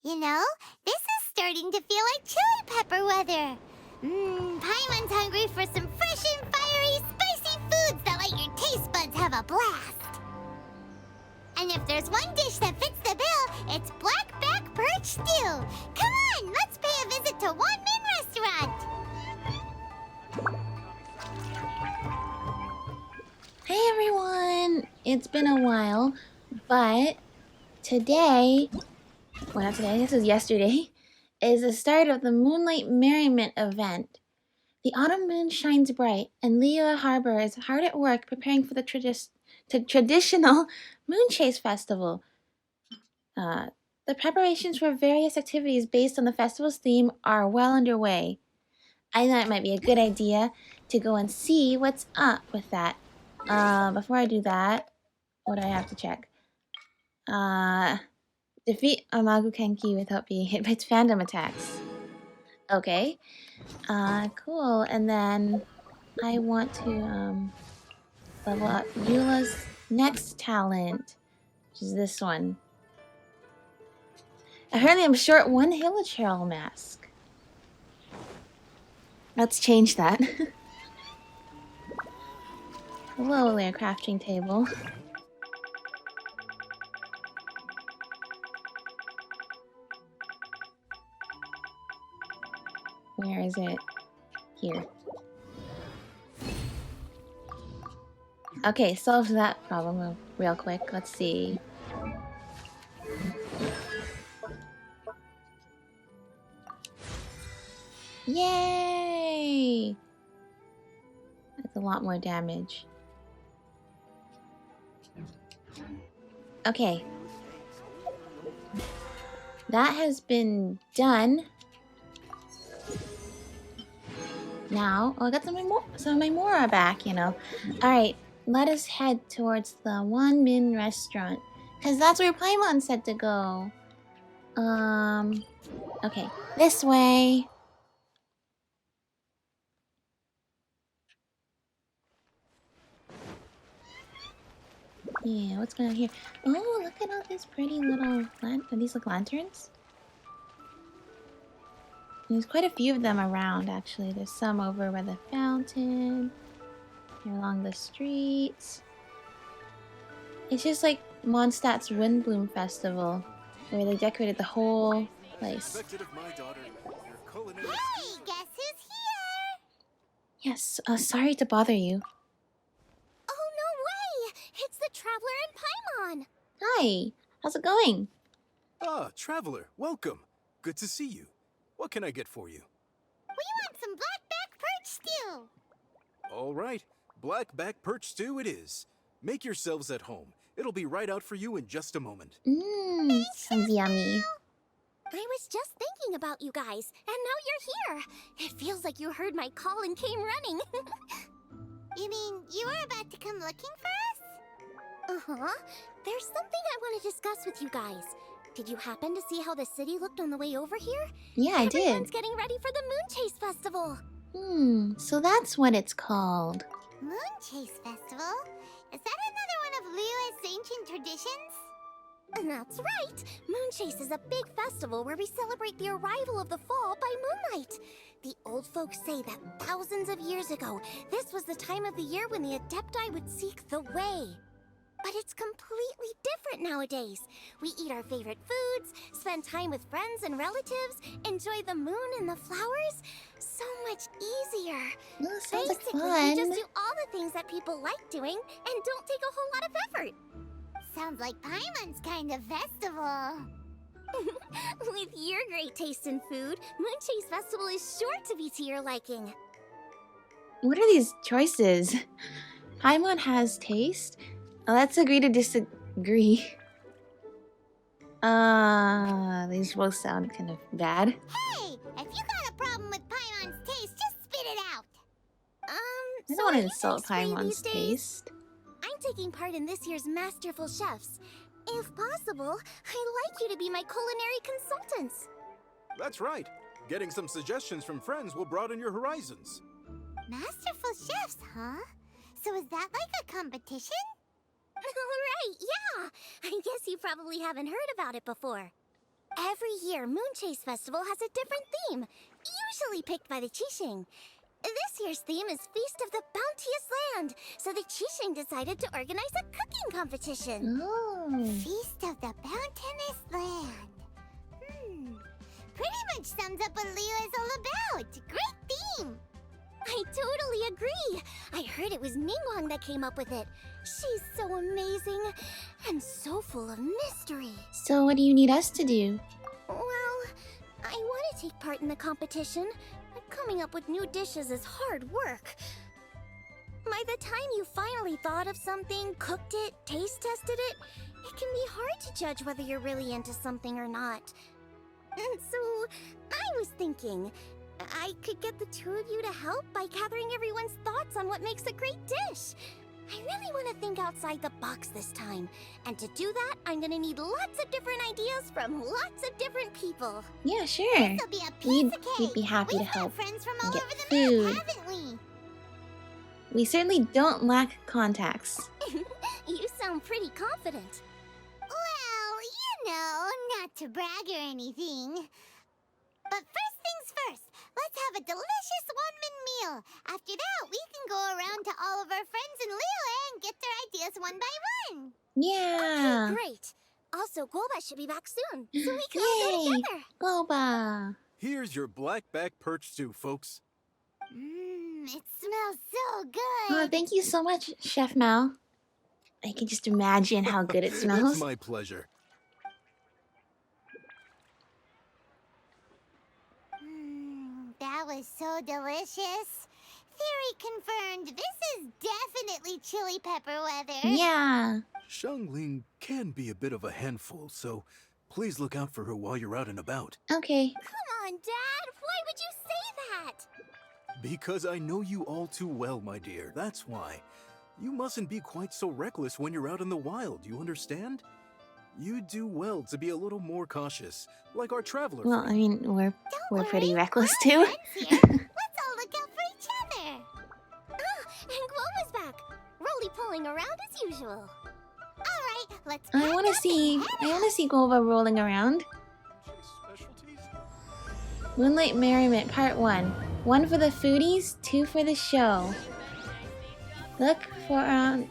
You know, this is starting to feel like chili pepper weather. Paimon's hungry for some fresh and fiery, spicy foods that let your taste buds have a blast. And if there's one dish that fits the bill, it's blackback perch stew. Come on, let's pay a visit to One Min Restaurant. Hey everyone! It's been a while, but today, well not today, this is yesterday, is the start of the Moonlight Merriment event. The autumn moon shines bright, and Liyue Harbor is hard at work preparing for the traditional Moonchase festival. The preparations for various activities based on the festival's theme are well underway. I thought it might be a good idea to go and see what's up with that. Before I do that, what do I have to check? Defeat Amagu Kenki without being hit by its phantom attacks. Okay. Cool. And then I want to level up Eula's next talent, which is this one. Apparently I'm short one Hilichurl mask. Let's change that. Hello there, crafting table. Where is it? Here. Okay, solved that problem real quick. Let's see. Yay! That's a lot more damage. Okay. That has been done. Now, I got some of my Mora back, you know. Alright, let us head towards the One Min Restaurant. Because that's where Paimon said to go. Okay, this way. Yeah, what's going on here? Oh, look at all these pretty little are these like lanterns? There's quite a few of them around, actually. There's some over by the fountain, along the streets. It's just like Mondstadt's Windbloom Festival, where they decorated the whole place. Hey, guess who's here? Yes, sorry to bother you. Oh, no way! It's the Traveler and Paimon! Hi, how's it going? Ah, Traveler, welcome. Good to see you. What can I get for you? We want some blackback perch stew! All right, blackback perch stew it is. Make yourselves at home. It'll be right out for you in just a moment. Sounds yummy. I was just thinking about you guys, and now you're here. It feels like you heard my call and came running. You mean you were about to come looking for us? Uh-huh. There's something I want to discuss with you guys. Did you happen to see how the city looked on the way over here? Yeah, I did. Everyone's getting ready for the Moonchase Festival. So that's what it's called. Moonchase Festival? Is that another one of Liyue's ancient traditions? That's right! Moonchase is a big festival where we celebrate the arrival of the fall by moonlight. The old folks say that thousands of years ago, this was the time of the year when the Adepti would seek the way. But it's completely different nowadays. We eat our favorite foods, spend time with friends and relatives, enjoy the moon and the flowers. So much easier. Well, sounds like Basically, fun. we just do all the things that people like doing and don't take a whole lot of effort. Sounds like Paimon's kind of festival. With your great taste in food, Moonchase Festival is sure to be to your liking. What are these choices? Paimon has taste? Let's agree to disagree. These both sound kind of bad. Hey, if you got a problem with Paimon's taste, just spit it out. I don't want to insult Paimon's taste. I'm taking part in this year's Masterful Chefs. If possible, I'd like you to be my culinary consultants. That's right. Getting some suggestions from friends will broaden your horizons. Masterful Chefs, huh? So is that like a competition? Right, yeah! I guess you probably haven't heard about it before. Every year, Moonchase Festival has a different theme, usually picked by the Keqing. This year's theme is Feast of the Bounteous Land, so the Keqing decided to organize a cooking competition. Oh. Feast of the Bounteous Land. Pretty much sums up what Liyue is all about. Great theme! I totally agree. I heard it was Ningguang that came up with it. She's so amazing and so full of mystery. So what do you need us to do? Well, I want to take part in the competition, but coming up with new dishes is hard work. By the time you finally thought of something, cooked it, taste tested it, it can be hard to judge whether you're really into something or not. And so, I was thinking, I could get the two of you to help by gathering everyone's thoughts on what makes a great dish. I really want to think outside the box this time. And to do that, I'm gonna need lots of different ideas from lots of different people. Yeah, sure. This'll be a piece of cake. We'd be happy to We've got help friends from and all get over the food. map, haven't we? We certainly don't lack contacts. You sound pretty confident. Well, you know, not to brag or anything. But first things first, let's have a delicious one-man meal. After that, we can go around to all of our friends in Liyue and get their ideas one by one. Yeah. Okay, great. Also, Golba should be back soon, so we can all go Yay. together. Boba. Here's your black-back perch stew, folks. It smells so good. Oh, thank you so much, Chef Mal. I can just imagine how good it smells. It's my pleasure. That was so delicious. Theory confirmed. This is definitely chili pepper weather. Yeah. Xiangling can be a bit of a handful, so please look out for her while you're out and about. Okay. Come on, Dad. Why would you say that? Because I know you all too well, my dear. That's why. You mustn't be quite so reckless when you're out in the wild, you understand? You do well to be a little more cautious, like our traveler. Well, I mean, we're Don't pretty worry, reckless we're too. friends here. Let's all look out for each other. And Globa's back, roly pulling around as usual. All right, let's. I pack want to up see. and I head want to see Golba rolling around. Specialties? Moonlight Merriment Part 1. 1 for the foodies, 2 for the show. Look for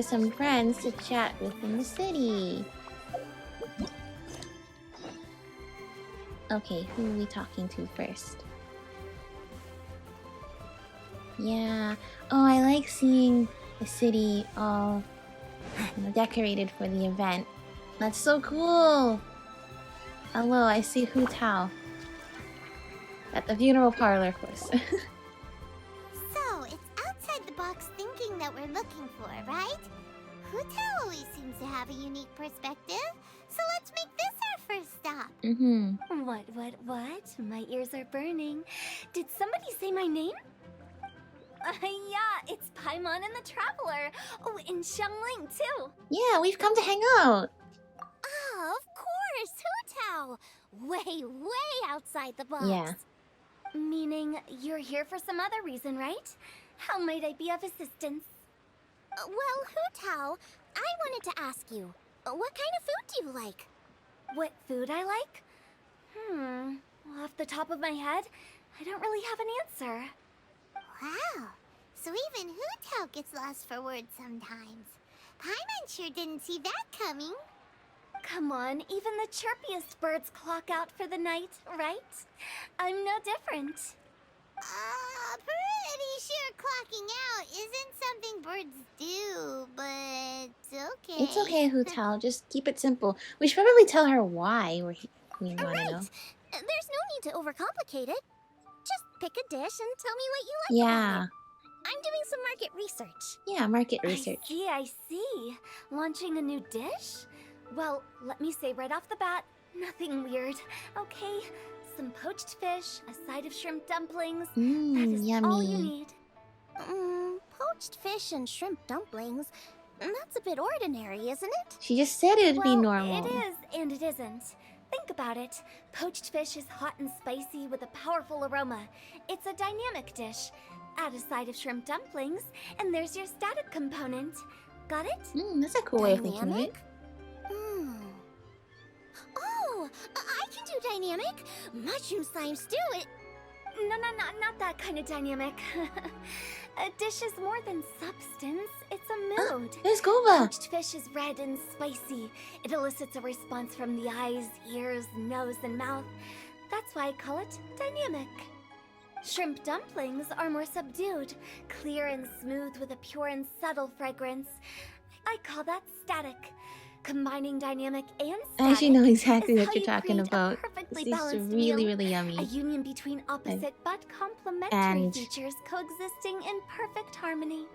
some friends to chat with in the city. Okay, who are we talking to first? Yeah. Oh, I like seeing the city all decorated for the event. That's so cool! Hello, I see Hu Tao. At the funeral parlor, of course. So, it's outside the box thinking that we're looking for, right? Hutao always seems to have a unique perspective, so let's make this our first stop. What? My ears are burning. Did somebody say my name? Yeah, it's Paimon and the Traveler. Oh, and Xiangling, too. Yeah, we've come to hang out. Oh, of course, Hutao. Way outside the box. Yeah. Meaning, you're here for some other reason, right? How might I be of assistance? Well, Hutao, I wanted to ask you, what kind of food do you like? What food I like? Off the top of my head, I don't really have an answer. Wow, so even Hutao gets lost for words sometimes. Paimon sure didn't see that coming. Come on, even the chirpiest birds clock out for the night, right? I'm no different. Pretty sure clocking out isn't something birds do, but okay. It's okay, Hu Tao. Just keep it simple. We should probably tell her why we want to Right. know. There's no need to overcomplicate it. Just pick a dish and tell me what you like about Yeah. it. I'm doing some market research. Yeah, market research. I see. Launching a new dish? Well, let me say right off the bat, nothing weird, okay? Some poached fish, a side of shrimp dumplings. That is yummy. all you need. Poached fish and shrimp dumplings? That's a bit ordinary, isn't it? She just said it would be Well, normal. it is, and it isn't. Think about it. Poached fish is hot and spicy with a powerful aroma. It's a dynamic dish. Add a side of shrimp dumplings, and there's your static component. Got it? That's a cool way of thinking of it. Oh, I can do dynamic. Mushroom slime stew, it... No, not that kind of dynamic. A dish is more than substance, it's a mood. There's Gova. Poached fish is red and spicy. It elicits a response from the eyes, ears, nose, and mouth. That's why I call it dynamic. Shrimp dumplings are more subdued, clear and smooth with a pure and subtle fragrance. I call that static. Combining dynamic and static I actually know exactly is what how you're you talking create a about. perfectly This is balanced really, meal. really A yummy. union between opposite but complementary And- features coexisting in perfect harmony.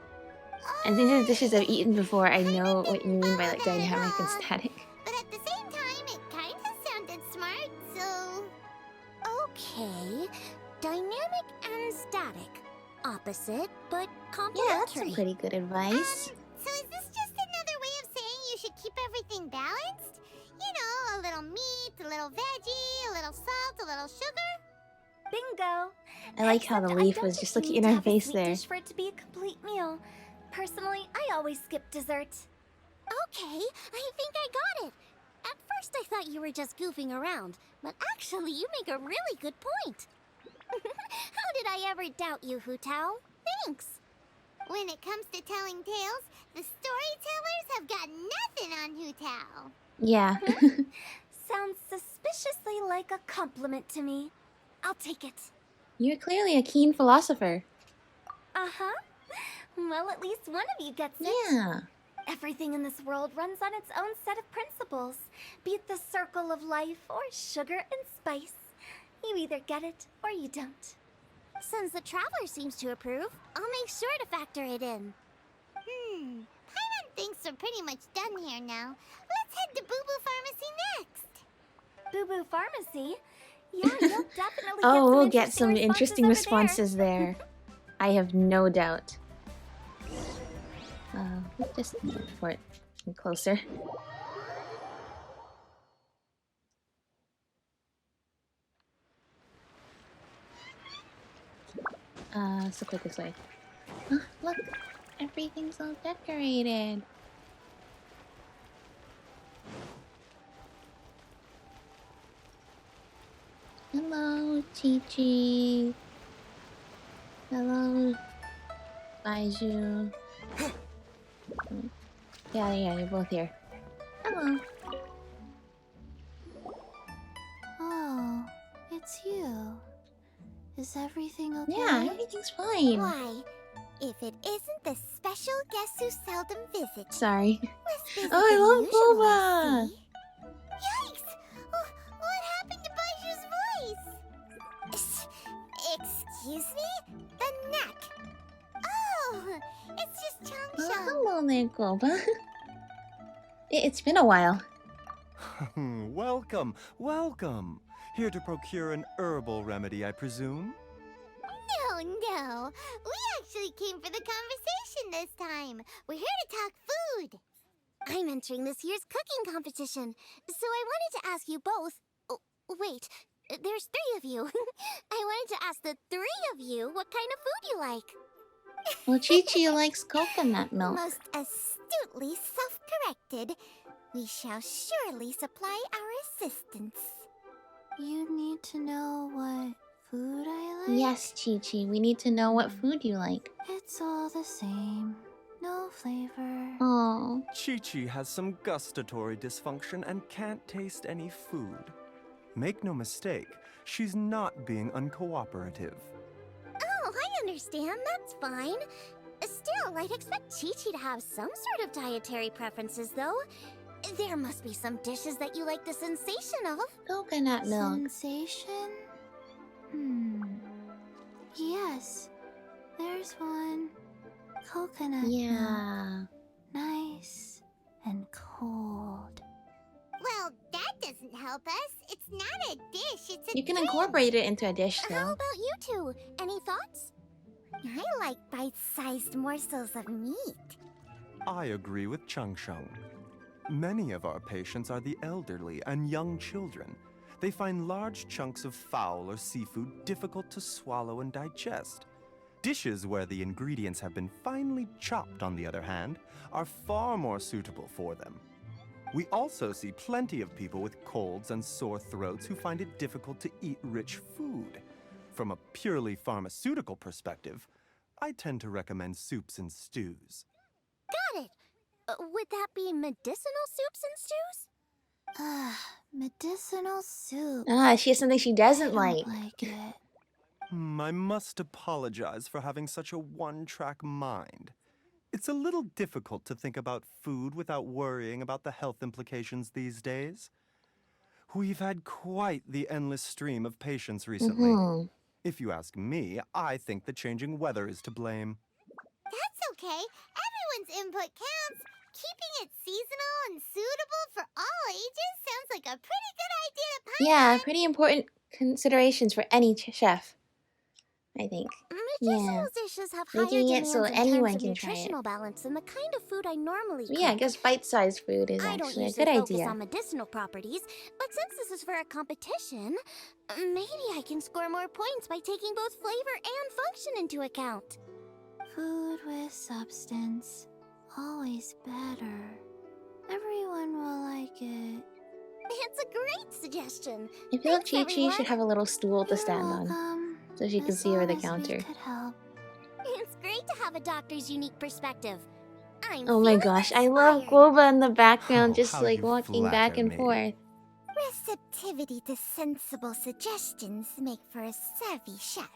And these are dishes I've eaten before. I know what you mean by like dynamic and static. But at the same time, it kind of sounded smart, so... Okay, dynamic and static. Opposite, but complementary. Yeah, that's some pretty good advice. So is this just another way of saying you should keep everything balanced? You know, a little meat, a little veggie, a little salt, a little sugar? Bingo! I like how the Except I leaf don't was think just you looking need in to our have a face sweet there. dish for it to be a complete meal. Personally, I always skip dessert. Okay, I think I got it. At first I thought you were just goofing around, but actually you make a really good point. How did I ever doubt you, Hu Tao? Thanks. When it comes to telling tales, the storytellers have got nothing on Hu Tao. Yeah. Sounds suspiciously like a compliment to me. I'll take it. You're clearly a keen philosopher. Uh-huh. Well, at least one of you gets it. Yeah. Everything in this world runs on its own set of principles. Be it the circle of life or sugar and spice. You either get it or you don't. Since the Traveler seems to approve, I'll make sure to factor it in. Paimon thinks we're pretty much done here now. Let's head to Boo Boo Pharmacy next. Boo Boo Pharmacy? Yeah, you'll definitely Oh, we'll get get some interesting over responses there. I have no doubt. Just for it closer. So quick this way. Look, everything's all decorated. Hello, Chi-Chi. Hello, Baiju. Yeah, you're both here. Hello. Oh, it's you. Is everything okay? Yeah, everything's fine. Why? If it isn't the special guest who seldom visits. Sorry. Less busy Oh, I than love usual, Boba. I see. Yikes! What happened to Baiju's voice? Excuse me? The neck. Oh, it's just Oh, Changsheng. hello there, Goba. It's been a while. Welcome, welcome. Here to procure an herbal remedy, I presume? No. We actually came for the conversation this time. We're here to talk food. I'm entering this year's cooking competition, so I wanted to ask you both. Oh, wait, there's 3 of you. I wanted to ask the 3 of you what kind of food you like. Well, Chi-Chi likes coconut milk. Most astutely self-corrected. We shall surely supply our assistance. You need to know what food I like? Yes, Chi-Chi, we need to know what food you like. It's all the same. No flavor. Oh, Chi-Chi has some gustatory dysfunction and can't taste any food. Make no mistake, she's not being uncooperative. Oh, I understand. That's fine. Still, I'd expect Chi-Chi to have some sort of dietary preferences, though. There must be some dishes that you like the sensation of. coconut milk. Sensation? Yes, there's one. Coconut milk. Yeah. Nice and cold. Well, that doesn't help us. It's not a dish, it's a You can drink. incorporate it into a dish, How though. about you two? Any thoughts? I like bite-sized morsels of meat. I agree with Changsheng. Many of our patients are the elderly and young children. They find large chunks of fowl or seafood difficult to swallow and digest. Dishes where the ingredients have been finely chopped, on the other hand, are far more suitable for them. We also see plenty of people with colds and sore throats who find it difficult to eat rich food. From a purely pharmaceutical perspective, I tend to recommend soups and stews. Got it. Would that be medicinal soups and stews? Medicinal soup. Ah, she has something she doesn't I like. don't like it. I must apologize for having such a one-track mind. It's a little difficult to think about food without worrying about the health implications these days. We've had quite the endless stream of patients recently. If you ask me, I think the changing weather is to blame. That's okay. Everyone's input counts. Keeping it seasonal and suitable for all ages sounds like a pretty good idea to Paimon. Yeah, pretty important considerations for any chef, I think. Medicinal dishes have higher Making it demands so in anyone terms of can try it. nutritional balance than the kind of food I normally cook. Yeah, I guess bite-sized food is I don't actually a usually good focus idea. on medicinal properties, but since this is for a competition, maybe I can score more points by taking both flavor and function into account. Food with substance, always better. Everyone will like it. It's a great suggestion. I feel like Thanks, Chi-Chi everyone. should have a little stool to You're stand on, welcome. so she can As see over the long as we counter. could help. It's great to have a doctor's unique perspective. I'm Oh my feeling gosh, I love inspired. Guoba in the background, Oh, just how like you walking back flatter and me. forth. Receptivity to sensible suggestions make for a savvy chef.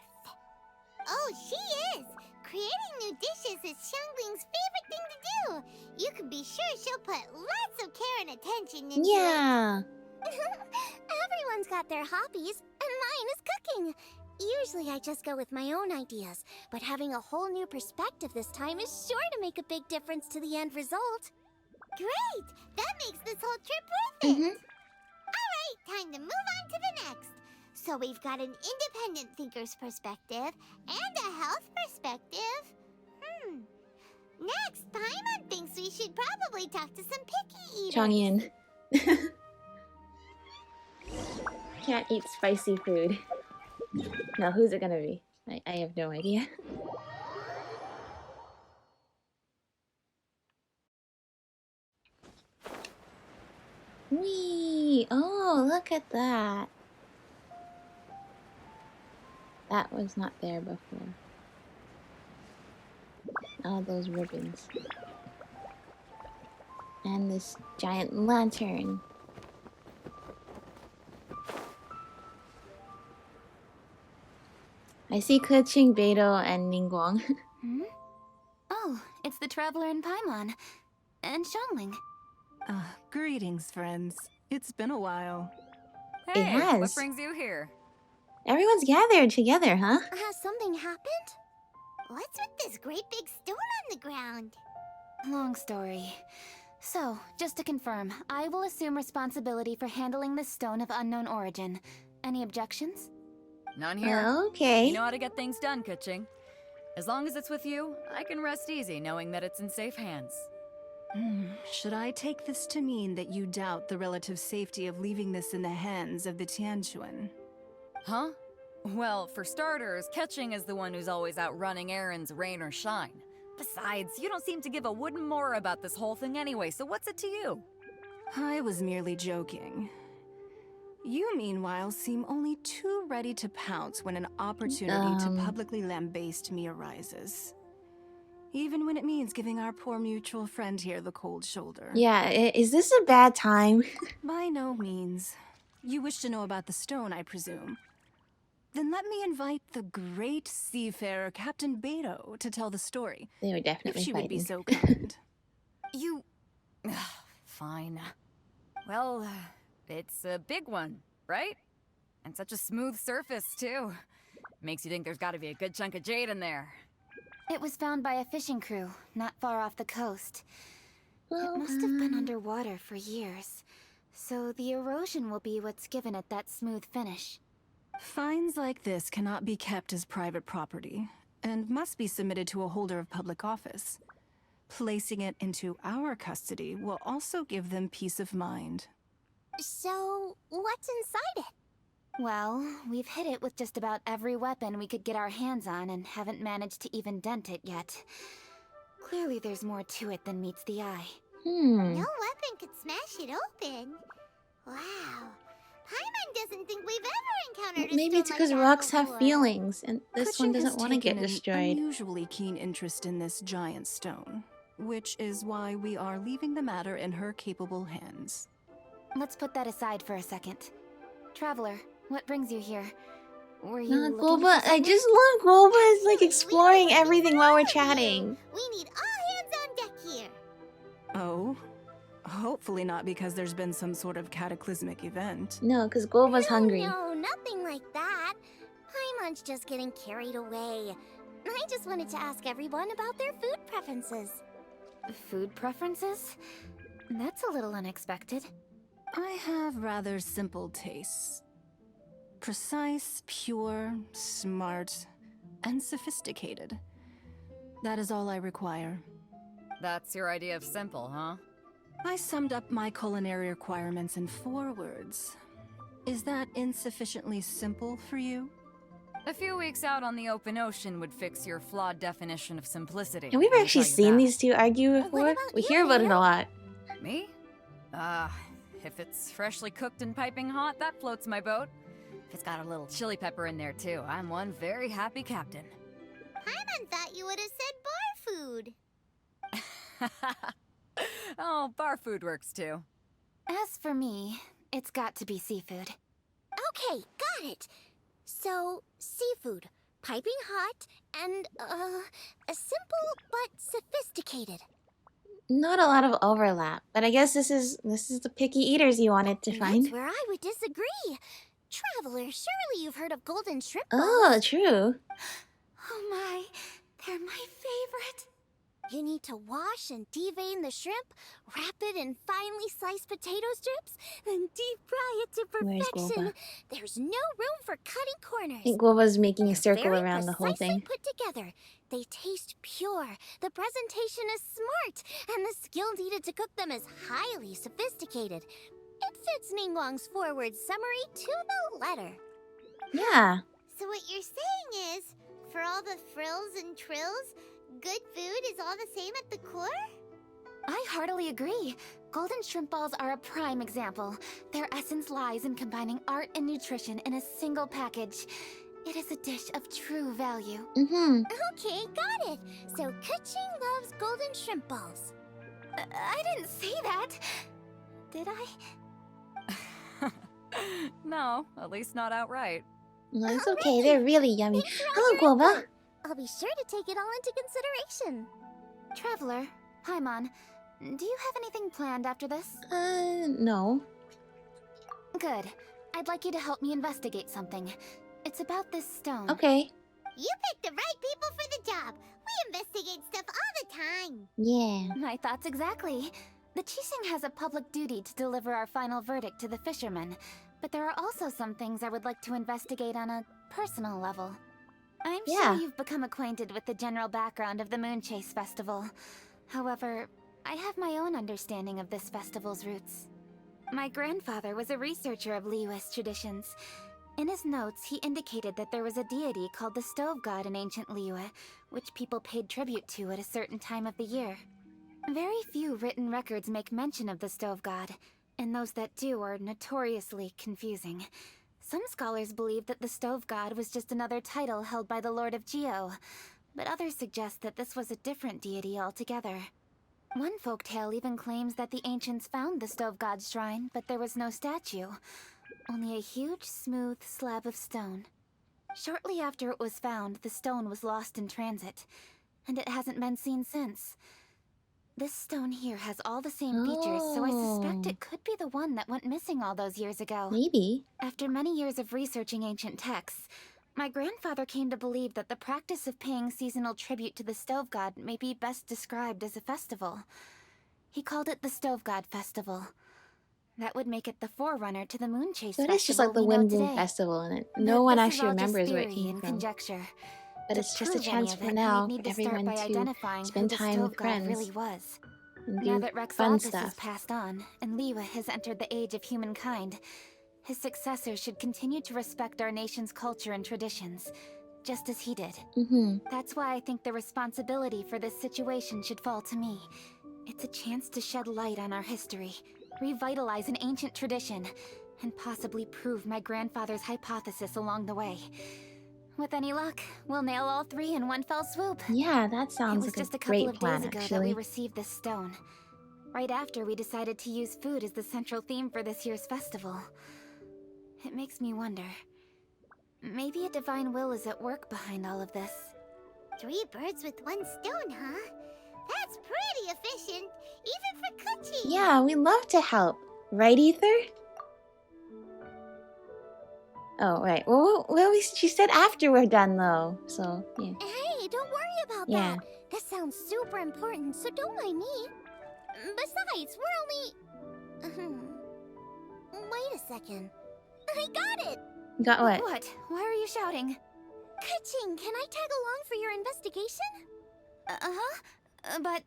Oh, she is! Creating new dishes is Xiangling's favorite thing to do. You can be sure she'll put lots of care and attention into Yeah. Everyone's got their hobbies, and mine is cooking. Usually I just go with my own ideas, but having a whole new perspective this time is sure to make a big difference to the end result. Great! That makes this whole trip worth it! Alright, time to move on to the next. So we've got an independent thinker's perspective and a health perspective. Next, Paimon thinks we should probably talk to some picky eaters. Changyin. Can't eat spicy food. Now, who's it gonna be? I have no idea. Whee! Oh, look at that. That was not there before. All those ribbons. And this giant lantern. I see Keqing, Beidou, and Ningguang. Oh, it's the Traveler and Paimon. And Xiangling. Greetings, friends. It's been a while. It has. What brings you here? Everyone's gathered together, huh? Has something happened? What's with this great big stone on the ground? Long story. So, just to confirm, I will assume responsibility for handling this stone of unknown origin. Any objections? None here. Okay. You know how to get things done, Keqing. As long as it's with you, I can rest easy knowing that it's in safe hands. Should I take this to mean that you doubt the relative safety of leaving this in the hands of the Tianquan? Huh? Well, for starters, Keqing is the one who's always out running errands, rain or shine. Besides, you don't seem to give a wooden more about this whole thing anyway, so what's it to you? I was merely joking. You, meanwhile, seem only too ready to pounce when an opportunity to publicly lambaste me arises. Even when it means giving our poor mutual friend here the cold shoulder. Yeah, is this a bad time? By no means. You wish to know about the stone, I presume. Then let me invite the great seafarer Captain Beidou to tell the story. They were If definitely she would be fighting. so kind. You... Fine. Well, it's a big one, right? And such a smooth surface, too. Makes you think there's gotta be a good chunk of jade in there. It was found by a fishing crew, not far off the coast. Well, It must have been underwater for years, so the erosion will be what's given it that smooth finish. Finds like this cannot be kept as private property, and must be submitted to a holder of public office. Placing it into our custody will also give them peace of mind. So, what's inside it? Well, we've hit it with just about every weapon we could get our hands on and haven't managed to even dent it yet. Clearly there's more to it than meets the eye. No weapon could smash it open. Wow. Paimon doesn't think we've ever encountered a Maybe it's stone because like that rocks have before. feelings, and this one Keqing has doesn't want to get taken an destroyed. unusually keen interest in this giant stone, which is why we are leaving the matter in her capable hands. Let's put that aside for a second. Traveler, what brings you here? Were you Not looking Golba. for I something? just love Golba is like Absolutely, exploring we were everything while we're looking for all of you. chatting. We need all hands on deck here. Oh? Hopefully not because there's been some sort of cataclysmic event. No, because Golba's hungry. No, nothing like that. Paimon's just getting carried away. I just wanted to ask everyone about their food preferences. Food preferences? That's a little unexpected. I have rather simple tastes. Precise, pure, smart, and sophisticated. That is all I require. That's your idea of simple, huh? I summed up my culinary requirements in 4 words. Is that insufficiently simple for you? A few weeks out on the open ocean would fix your flawed definition of simplicity. Have we ever let me actually tell you seen that. these two argue before? about We you, hear about it a Liyue? lot. Me? If it's freshly cooked and piping hot, that floats my boat. If it's got a little chili pepper in there too, I'm one very happy captain. Paimon thought you would have said bar food. Oh, bar food works too. As for me, it's got to be seafood. Okay, got it. So, seafood, piping hot, and, a simple but sophisticated. Not a lot of overlap, but I guess this is the picky eaters you wanted to find. That's where I would disagree. Traveler, surely you've heard of golden shrimp balls. Oh, true. Oh my, they're my favorite. You need to wash and devein the shrimp, wrap it in finely sliced potato strips, then deep fry it to Where's perfection. Golba? There's no room for cutting corners. I think Golba's making a They're circle very around the whole precisely thing. put together. They taste pure. The presentation is smart, and the skill needed to cook them is highly sophisticated. It fits Ningguang's forward summary to the letter. Yeah. So what you're saying is, for all the frills and trills, good food is all the same at the core? I heartily agree. Golden shrimp balls are a prime example. Their essence lies in combining art and nutrition in a single package. It is a dish of true value. Mm-hmm. Okay, got it. So Keqing loves golden shrimp balls. I didn't say that. Did I? No, at least not outright. No, it's okay. They're really yummy. Thanks for all Hello, your Golba. input. I'll be sure to take it all into consideration. Traveler, Paimon, do you have anything planned after this? No. Good. I'd like you to help me investigate something. It's about this stone. Okay. You picked the right people for the job. We investigate stuff all the time. Yeah. My thoughts exactly. The Keqing has a public duty to deliver our final verdict to the fishermen, but there are also some things I would like to investigate on a personal level. I'm Yeah. sure you've become acquainted with the general background of the Moonchase festival. However, I have my own understanding of this festival's roots. My grandfather was a researcher of Liyue's traditions. In his notes, he indicated that there was a deity called the Stove God in ancient Liyue, which people paid tribute to at a certain time of the year. Very few written records make mention of the Stove God, and those that do are notoriously confusing. Some scholars believe that the Stove God was just another title held by the Lord of Geo, but others suggest that this was a different deity altogether. One folktale even claims that the ancients found the Stove God's shrine, but there was no statue, only a huge, smooth slab of stone. Shortly after it was found, the stone was lost in transit, and it hasn't been seen since. This stone here has all the same features, so I suspect it could be the one that went missing all those years ago. Maybe. After many years of researching ancient texts, my grandfather came to believe that the practice of paying seasonal tribute to the Stove God may be best described as a festival. He called it the Stove God Festival. That would make it the forerunner to the Moonchase So Festival it is just like the we know Wind Bloom today. Festival, and But no one this is actually all just remembers where it theory came and from. conjecture. But To it's just a prove any chance of for it, now we'd need for to start everyone by to identifying who spend the time Stove with God friends really was. and Now do that Rex fun Aldous stuff. has passed on, and Liyue has entered the age of humankind, his successors should continue to respect our nation's culture and traditions, just as he did. Mm-hmm. That's why I think the responsibility for this situation should fall to me. It's a chance to shed light on our history, revitalize an ancient tradition, and possibly prove my grandfather's hypothesis along the way. With any luck, we'll nail all three in one fell swoop. Yeah, that It sounds was like just a a couple great of plan, days ago that actually. we received this stone. Right after we decided to use food as the central theme for this year's festival. It makes me wonder. Maybe a divine will is at work behind all of this. 3 birds with 1 stone, huh? That's pretty efficient, even for Keqing. Yeah, we love to help. Right, Ether? Oh, right. She said after we're done, though. So, yeah. Hey, don't worry about Yeah. that. This sounds super important, so don't mind me. Besides, we're only... Wait a second. I got it! Got what? What? Why are you shouting? Keqing, can I tag along for your investigation? But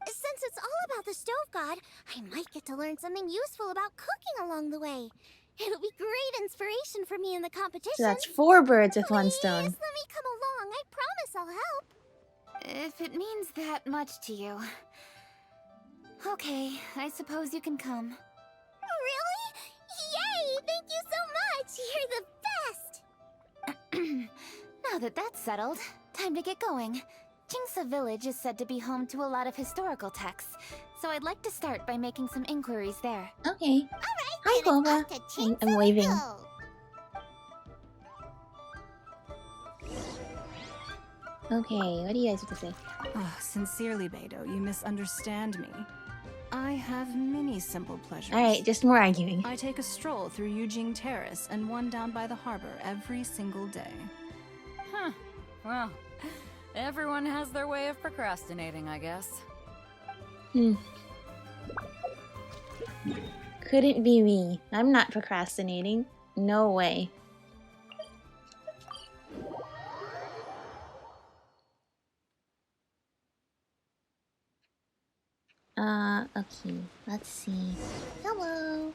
Since it's all about the stove god, I might get to learn something useful about cooking along the way. It'll be great inspiration for me in the competition. So that's 4 birds with 1 Please, stone. let me come along. I promise I'll help. if it means that much to you... Okay, I suppose you can come. Really? Yay! Thank you so much! You're the best! Now that that's settled, time to get going. Jingsa Village is said to be home to a lot of historical texts, so I'd like to start by making some inquiries there. Okay. Hi, Then it's Boba. off to Jingsa I'm we waving. go. Okay, what do you guys have to say? Oh, sincerely, Beidou, you misunderstand me. I have many simple pleasures. Alright, just more arguing. I take a stroll through Yujing Terrace and one down by the harbor every single day. Huh. Well, everyone has their way of procrastinating, I guess. Couldn't be me. I'm not procrastinating. No way. Okay. Let's see. Hello.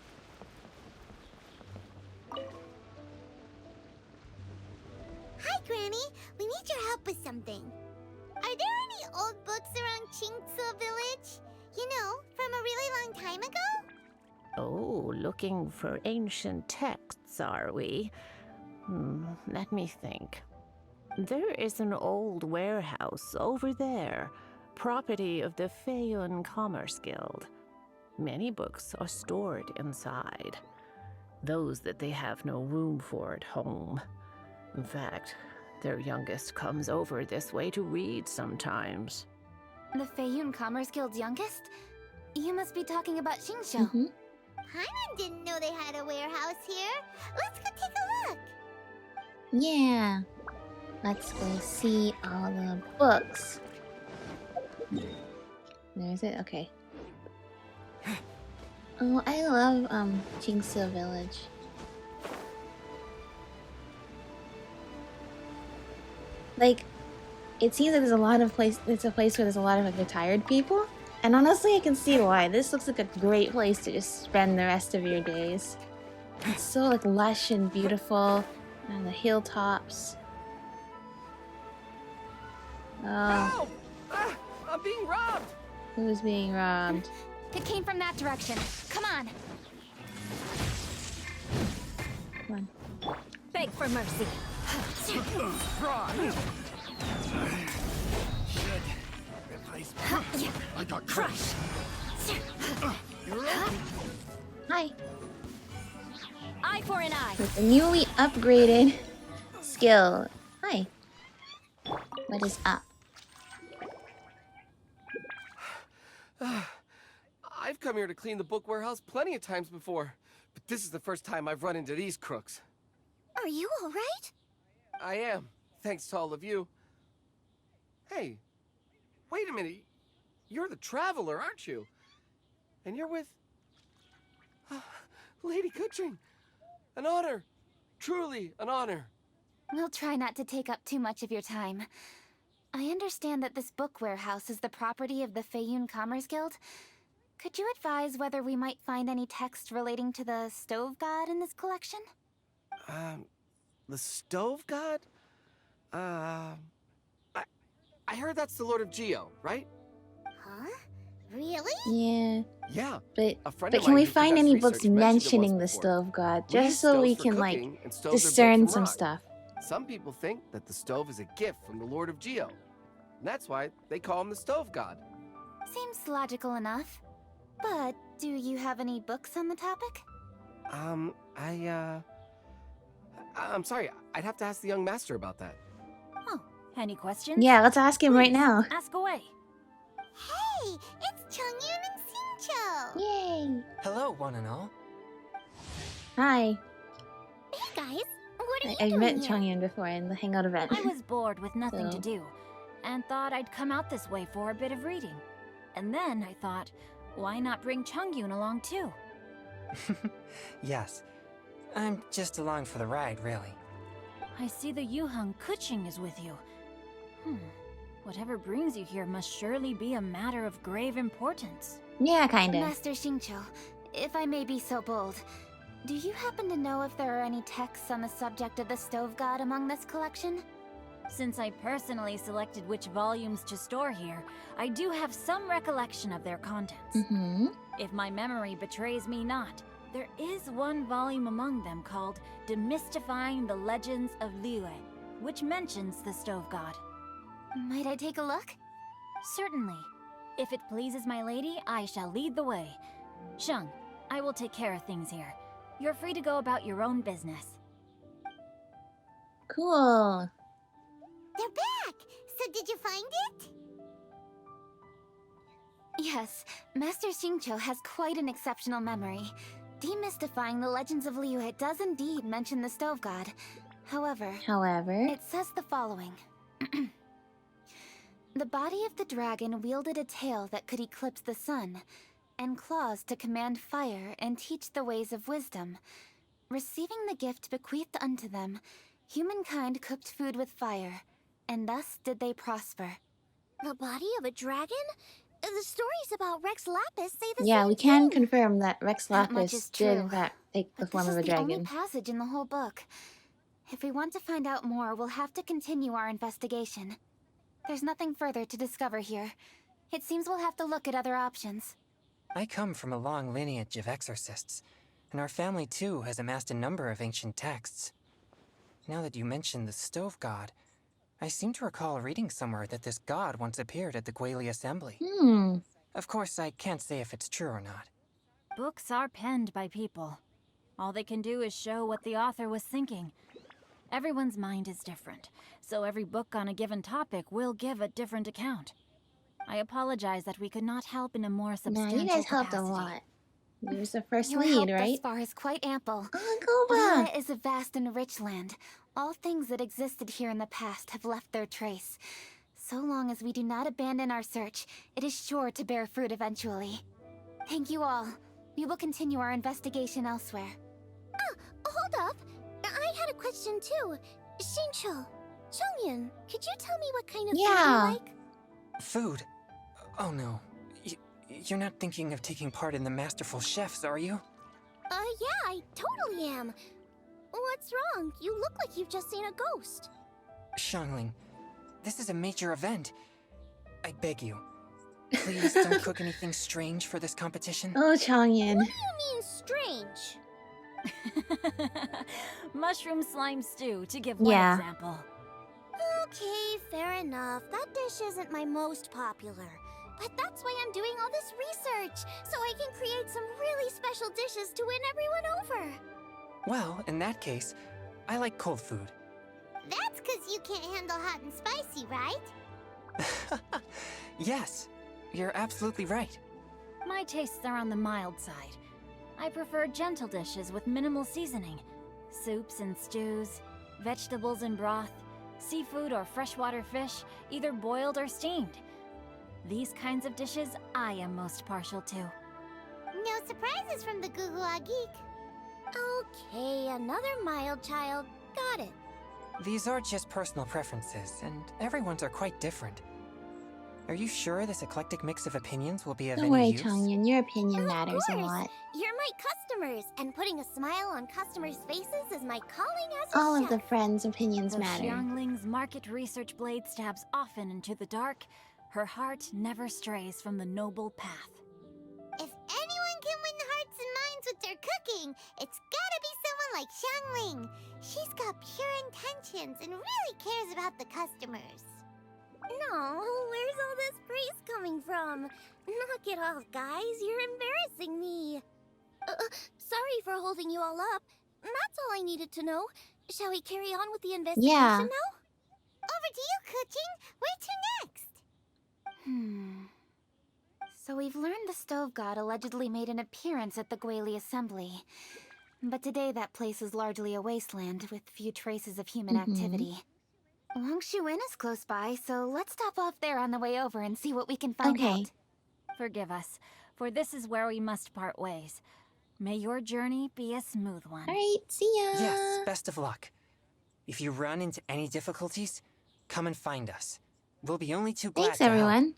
Hi, Granny. We need your help with something. Are there any old books around Jingsa Village? You know, from a really long time ago? Oh, looking for ancient texts, are we? Let me think. There is an old warehouse over there, property of the Feiyun Commerce Guild. Many books are stored inside, those that they have no room for at home. In fact, their youngest comes over this way to read sometimes. The Feiyun Commerce Guild's youngest? You must be talking about Xingqiu. Paimon didn't know they had a warehouse here. Let's go take a look. Yeah. Let's go see all the books. There's it? Okay. Oh, I love Jingsa Village. Like, it seems like there's a lot of it's a place where there's a lot of like retired people. And honestly, I can see why. This looks like a great place to just spend the rest of your days. It's so like lush and beautiful, and the hilltops. Oh, Help! I'm being robbed! who's being robbed? It came from that direction. Come on. Come on. Beg for mercy. I got crushed. Hi. Eye for an eye. With a newly upgraded skill. Hi. What is up? I've come here to clean the book warehouse plenty of times before, but this is the first time I've run into these crooks. Are you alright? I am, thanks to all of you. Hey, wait a minute. You're the traveler, aren't you? And you're with... Lady Keqing. An honor. Truly an honor. We'll try not to take up too much of your time. I understand that this book warehouse is the property of the Feiyun Commerce Guild. Could you advise whether we might find any text relating to the stove god in this collection? The stove god? I heard that's the Lord of Geo, right? Huh? Really? Yeah, Yeah. but A friend but of can mine we who find conducts any books research mentioned it once mentioning the before. stove god, We use just so we stoves for can like cooking, and stoves are built discern from some rock. stuff? Some people think that the stove is a gift from the Lord of Geo. And that's why they call him the stove god. Seems logical enough. But do you have any books on the topic? I'm sorry, I'd have to ask the young master about that. Oh, any questions? Yeah, let's ask him right Please, now. Ask away. Hey, it's Chongyun and Xingqiu. Yay! Hello, one and all. Hi. Hey guys, what are you I've doing met here? Chongyun before in the Hangout event. I was bored with nothing to So- do, and thought I'd come out this way for a bit of reading. And then I thought, why not bring Chongyun along too? Yes. I'm just along for the ride, really. I see the Xiangling and Keqing is with you. Whatever brings you here must surely be a matter of grave importance. Yeah, kinda. Master Xingqiu, if I may be so bold, do you happen to know if there are any texts on the subject of the stove god among this collection? Since I personally selected which volumes to store here, I do have some recollection of their contents. Mm-hmm. If my memory betrays me not, there is one volume among them called Demystifying the Legends of Liyue, which mentions the stove god. Might I take a look? Certainly. If it pleases my lady, I shall lead the way. Sheng, I will take care of things here. You're free to go about your own business. Cool. They're back. So did you find it? Yes, Master Xingqiu has quite an exceptional memory. Demystifying the legends of Liyue does indeed mention the stove god. However, it says the following. The body of the dragon wielded a tail that could eclipse the sun, and claws to command fire and teach the ways of wisdom. Receiving the gift bequeathed unto them, humankind cooked food with fire, and thus did they prosper. The body of a dragon? The stories about Rex Lapis say the Yeah, same we can thing. confirm that Rex That much Lapis is did in true. fact take the But form this of a is the only dragon. passage in the whole book. If we want to find out more, we'll have to continue our investigation. There's nothing further to discover here. It seems we'll have to look at other options. I come from a long lineage of exorcists, and our family too has amassed a number of ancient texts. Now that you mention the stove god, I seem to recall reading somewhere that this god once appeared at the Guili Assembly. Of course, I can't say if it's true or not. Books are penned by people. All they can do is show what the author was thinking. Everyone's mind is different, so every book on a given topic will give a different account. I apologize that we could not help in a more Nah, substantial you guys helped a capacity. lot. You was the first Your lead, help right? thus far is quite ample. Oh, Goba! Liyue is a vast and rich land. All things that existed here in the past have left their trace. So long as we do not abandon our search, it is sure to bear fruit eventually. Thank you all. We will continue our investigation elsewhere. Hold up. I had a question too. Xingqiu, Chongyun, could you tell me what kind of food Yeah. you like? Food? Oh no. You're not thinking of taking part in the Masterful Chefs, are you? Yeah, I totally am. What's wrong? You look like you've just seen a ghost. Xiangling, this is a major event. I beg you, please don't cook anything strange for this competition. Oh, Chongyun. What do you mean strange? Mushroom slime stew, to give one Yeah. example. Okay, fair enough. That dish isn't my most popular. But that's why I'm doing all this research, so I can create some really special dishes to win everyone over. Well, in that case, I like cold food. That's because you can't handle hot and spicy, right? Yes, you're absolutely right. My tastes are on the mild side. I prefer gentle dishes with minimal seasoning. Soups and stews, vegetables and broth, seafood or freshwater fish, either boiled or steamed. These kinds of dishes I am most partial to. No surprises from the Gugua Geek. Okay, another mild child. Got it. These are just personal preferences, and everyone's are quite different. Are you sure this eclectic mix of opinions will be of Don't any worry, use? Chongyun. Your opinion Of matters a course. lot. You're my customers, and putting a smile on customers' faces is my calling as a All chef. of the friends' opinions The matter. Xiangling's market research blade stabs often into the dark, Her heart never strays from the noble path. If anyone can win hearts and minds with their cooking, it's gotta be someone like Xiangling. She's got pure intentions and really cares about the customers. No, where's all this praise coming from? Knock it off, guys. You're embarrassing me. Sorry for holding you all up. That's all I needed to know. Shall we carry on with the investigation now? Over to you, Keqing. Where to next? So we've learned the Stove God allegedly made an appearance at the Guili Assembly. But today that place is largely a wasteland with few traces of human activity. Wangshu Inn is close by, so let's stop off there on the way over and see what we can find out. Forgive us, for this is where we must part ways. May your journey be a smooth one. Alright, see ya! Yes, best of luck. If you run into any difficulties, come and find us. We'll be only too glad Thanks, to help. everyone.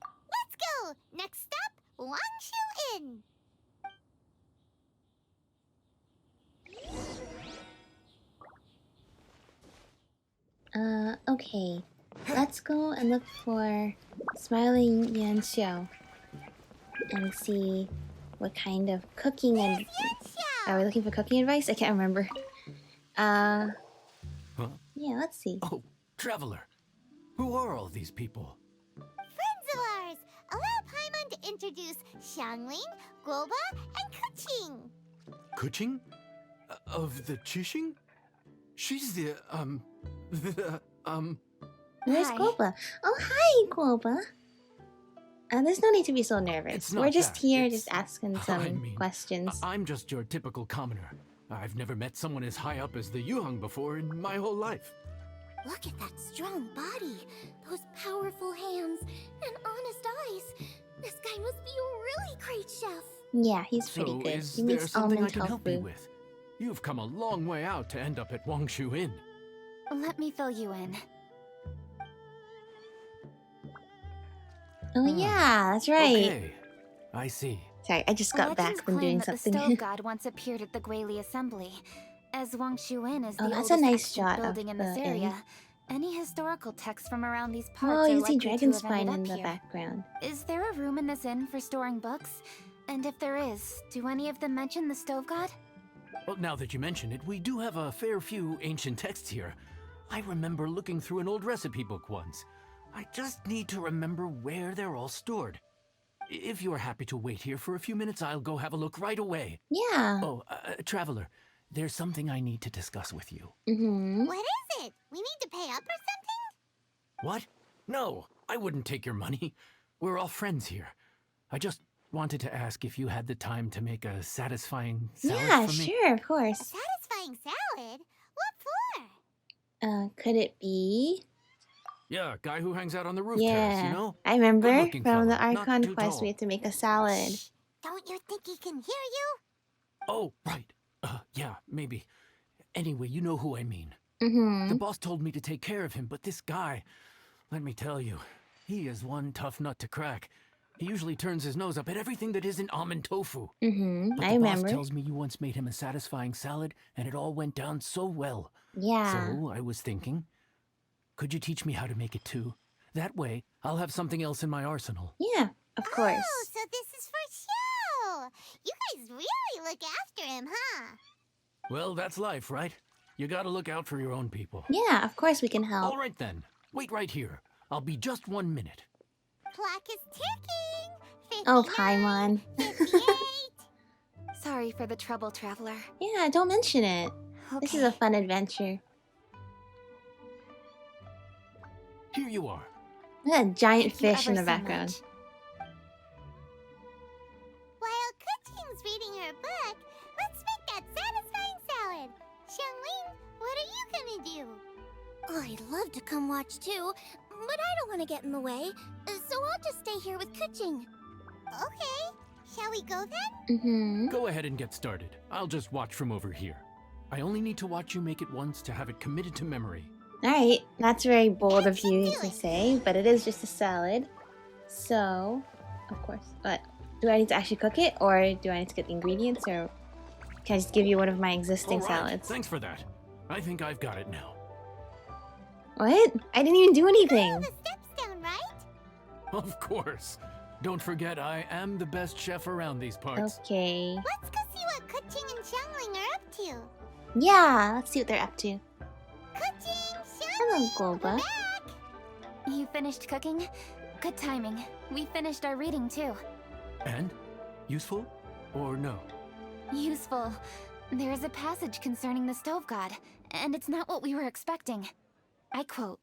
Let's go! Next stop, Wangshu Inn! Okay. Let's go and look for Smiling Yanxiao and see what kind of cooking and... Are we looking for cooking advice? I can't remember. Huh? Yeah, let's see. Oh, Traveler. Who are all these people? Friends of ours! Allow Paimon to introduce Xiangling, Guoba, and Keqing. Keqing? Of the Qixing? She's Where's Hi. Guoba? Oh, hi, Guoba. There's no need to be so nervous. It's not We're just that. here, It's- just asking some questions. I'm just your typical commoner. I've never met someone as high up as the Yuheng before in my whole life. Look at that strong body, those powerful hands, and honest eyes. This guy must be a really great chef. Yeah, he's pretty So good. is He there makes something I almond can help you tofu. with? You've come a long way out to end up at Wangshu Inn. Let me fill you in. Oh yeah, that's right. Okay, I see. Sorry, I just got Legends back from claim doing that something. The Stove God once appeared at the Guili Assembly. As Wangshu Inn is Oh, the that's a oldest nice extant shot of building in this the inn. area, any historical texts from around these Oh, parts are you likely see to dragon have spine ended in up the here. background. Is there a room in this inn for storing books? And if there is, do any of them mention the Stove God? Well, now that you mention it, we do have a fair few ancient texts here. I remember looking through an old recipe book once. I just need to remember where they're all stored. If you're happy to wait here for a few minutes, I'll go have a look right away. Yeah. Oh, Traveler, there's something I need to discuss with you. Mm-hmm. What is it? We need to pay up or something? What? No, I wouldn't take your money. We're all friends here. I just wanted to ask if you had the time to make a satisfying salad Yeah, for me. sure, of A course. satisfying salad? What for? Could it be? Yeah, guy who hangs out on the roof Yeah, terrace, you know? I remember Good-looking from the fella, not Archon too quest tall. we had to make a salad. Shh! Don't you think he can hear you? Oh, right. Yeah, maybe. Anyway, you know who I mean. Mm-hmm. The boss told me to take care of him, but this guy, let me tell you, he is one tough nut to crack. He usually turns his nose up at everything that isn't almond tofu. Mm-hmm. But I the remember. boss tells me you once made him a satisfying salad, and it all went down so well. Yeah. So I was thinking, could you teach me how to make it too? That way, I'll have something else in my arsenal. Yeah, of course. Oh, so this is for show! You guys really look after him, huh? Well, that's life, right? You gotta look out for your own people. Yeah, of course we can help. All right then. Wait right here. I'll be just 1 minute. Clock is ticking! Oh, 59, Paimon. 58. Sorry for the trouble, Traveler. Yeah, don't mention it. This is a Okay. fun adventure. Here you are. Look at that giant Thank you fish in the ever so background. much. While Keqing's reading her book, let's make that satisfying salad. Xiangling, what are you gonna do? I'd love to come watch too, but I don't want to get in the way, so I'll just stay here with Keqing. Okay, shall we go then? Mm-hmm. Go ahead and get started. I'll just watch from over here. I only need to watch you make it once to have it committed to memory. Alright, that's very bold of Keep you doing to it. say, but it is just a salad. So, of course. But do I need to actually cook it, or do I need to get the ingredients, or can I just give you one of my existing All right, salads? thanks for that. I think I've got it now. What? I didn't even do Follow anything. the steps down, right? Of course. Don't forget, I am the best chef around these parts. Okay. Let's go see what Keqing and Xiangling are up to. Yeah, let's see what they're up to. Keqing, Hello, Xiangling, Golba. we're back. You finished cooking? Good timing. We finished our reading too. And? Useful? Or no? Useful. There is a passage concerning the stove god, and it's not what we were expecting. I quote,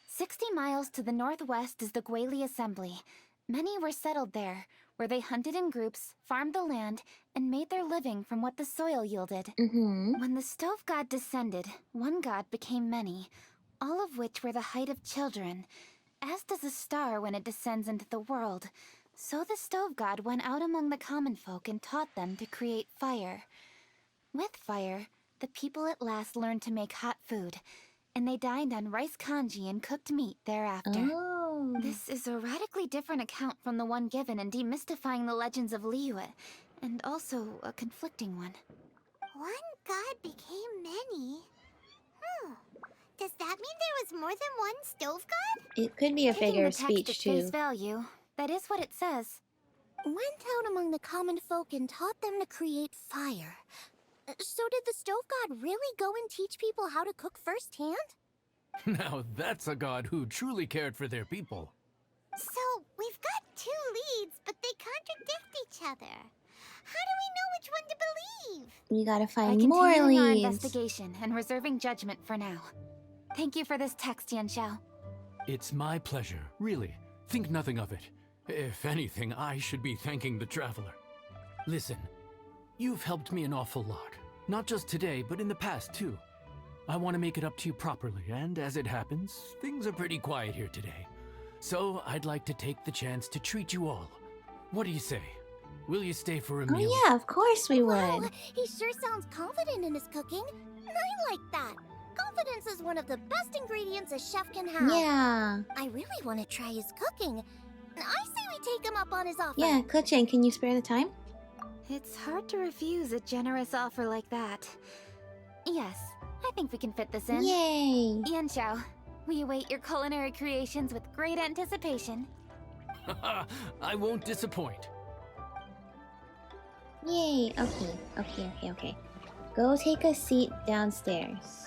60 miles to the northwest is the Guili Assembly. Many were settled there, where they hunted in groups, farmed the land, and made their living from what the soil yielded. When the stove god descended, one god became many, all of which were the height of children. As does a star when it descends into the world, so the stove god went out among the common folk and taught them to create fire. With fire, the people at last learned to make hot food, and they dined on rice congee and cooked meat thereafter. Oh. This is a radically different account from the one given in Demystifying the Legends of Liyue, and also a conflicting one. One god became many. Does that mean there was more than one stove god? It could be a Taking figure the of text speech at face too. value, that is what it says. Went out among the common folk and taught them to create fire. So did the stove god really go and teach people how to cook firsthand? Now that's a god who truly cared for their people. So, we've got two leads, but they contradict each other. How do we know which one to believe? We gotta By find more continuing our leads. investigation and reserving judgment for now. Thank you for this text, Yanxiao. It's my pleasure, really. Think nothing of it. If anything, I should be thanking the traveler. Listen, you've helped me an awful lot. Not just today, but in the past, too. I want to make it up to you properly, and as it happens, things are pretty quiet here today. So I'd like to take the chance to treat you all. What do you say? Will you stay for a meal? Oh yeah, of course we would. Wow, he sure sounds confident in his cooking. I like that. Confidence is one of the best ingredients a chef can have. Yeah. I really want to try his cooking. I say we take him up on his offer. Yeah, Keqing, can you spare the time? It's hard to refuse a generous offer like that. Yes, I think we can fit this in. Yay! Yanxiao, we await your culinary creations with great anticipation. I won't disappoint. Yay! Okay. Go take a seat downstairs.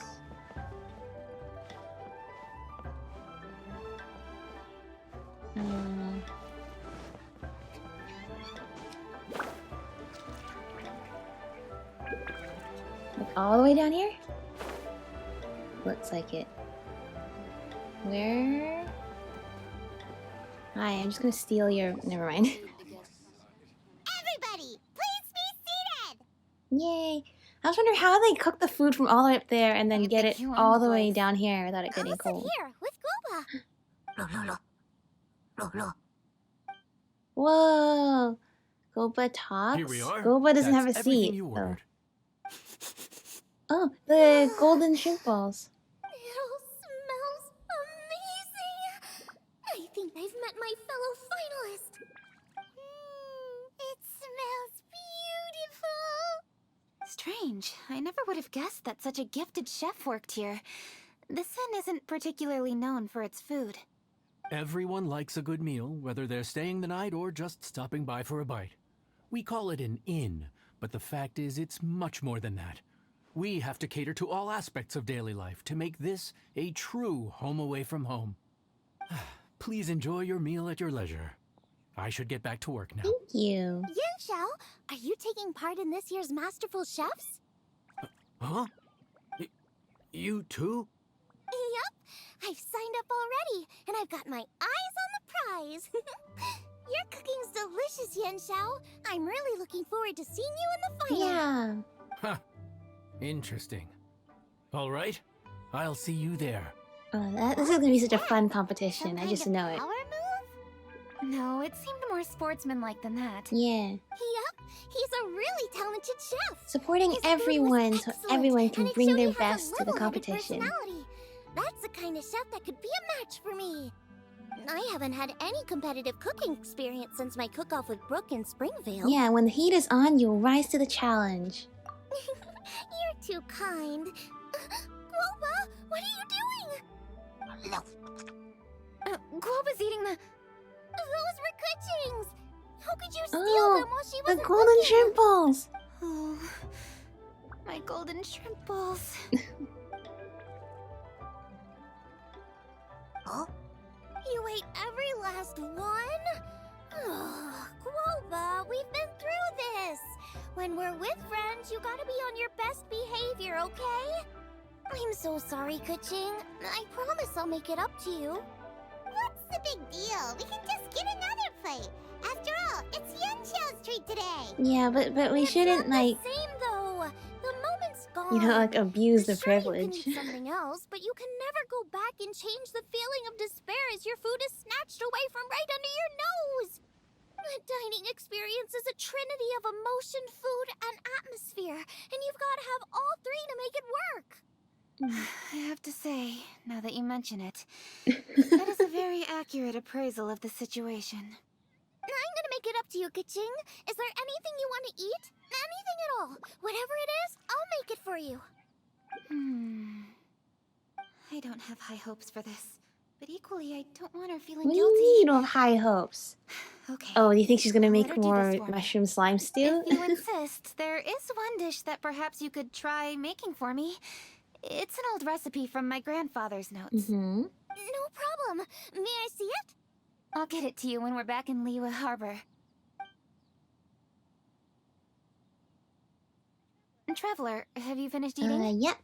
Like all the way down here? Looks like it. Where? Hi, I'm just gonna steal your... Never mind. Everybody, please be seated! Yay! I was wondering how they cook the food from all the way up there and then get it you own all the the way place. down here without it I'll getting sit cold. here with Goba. Whoa! Goba talks? Here we are. Goba doesn't That's have a everything seat. you Oh. ordered. Oh, the golden shrimp balls. It all smells amazing. I think I've met my fellow finalist. It smells beautiful. Strange. I never would have guessed that such a gifted chef worked here. This inn isn't particularly known for its food. Everyone likes a good meal, whether they're staying the night or just stopping by for a bite. We call it an inn, but the fact is it's much more than that. We have to cater to all aspects of daily life to make this a true home away from home. Please enjoy your meal at your leisure. I should get back to work now. Thank you. Yanxiao, are you taking part in this year's Masterful Chefs? Huh? You too? Yup, I've signed up already, and I've got my eyes on the prize. Your cooking's delicious, Yanxiao. I'm really looking forward to seeing you in the final. Yeah. Huh. Interesting. All right, I'll see you there. This is gonna be such a fun competition. I just know it. Power move? No, it seemed more sportsmanlike than that. Yeah. Yup, he's a really talented chef. Supporting His food was everyone so excellent, everyone can and it bring showed their he has a best to the level-headed competition. personality. That's the kind of chef that could be a match for me. I haven't had any competitive cooking experience since my cook-off with Brooke in Springvale. Yeah, when the heat is on, you'll rise to the challenge. You're too kind. Guoba, what are you doing? Guoba's eating Keqing's! How could you steal Oh, them while she the wasn't golden looking? shrimp balls. Oh, my golden shrimp balls. Huh? You ate every last one? Ugh, Guoba, we've been through this. When we're with friends, you gotta be on your best behavior, okay? I'm so sorry, Keqing. I promise I'll make it up to you. What's the big deal? We can just get another plate. After all, it's Yanxiao's treat today. Yeah, but we shouldn't, like, The same though. The moment's gone. you know, like, abuse the Sure, privilege. you can eat something else, but you can never go back and change the feeling of despair as your food is snatched away from right under your nose. The dining experience is a trinity of emotion, food, and atmosphere, and you've got to have all three to make it work. I have to say, now that you mention it, that is a very accurate appraisal of the situation. I'm gonna make it up to you, Keqing. Is there anything you want to eat? Anything at all. Whatever it is, I'll make it for you. I don't have high hopes for this, but equally I don't want her feeling What do guilty. you mean you don't have high hopes? Okay. Oh, do you think she's gonna Let make her do more this for me. mushroom slime stew? If you insist, there is one dish that perhaps you could try making for me. It's an old recipe from my grandfather's notes. Mm-hmm. No problem. May I see it? I'll get it to you when we're back in Liyue Harbor. Traveler, have you finished eating? Yep.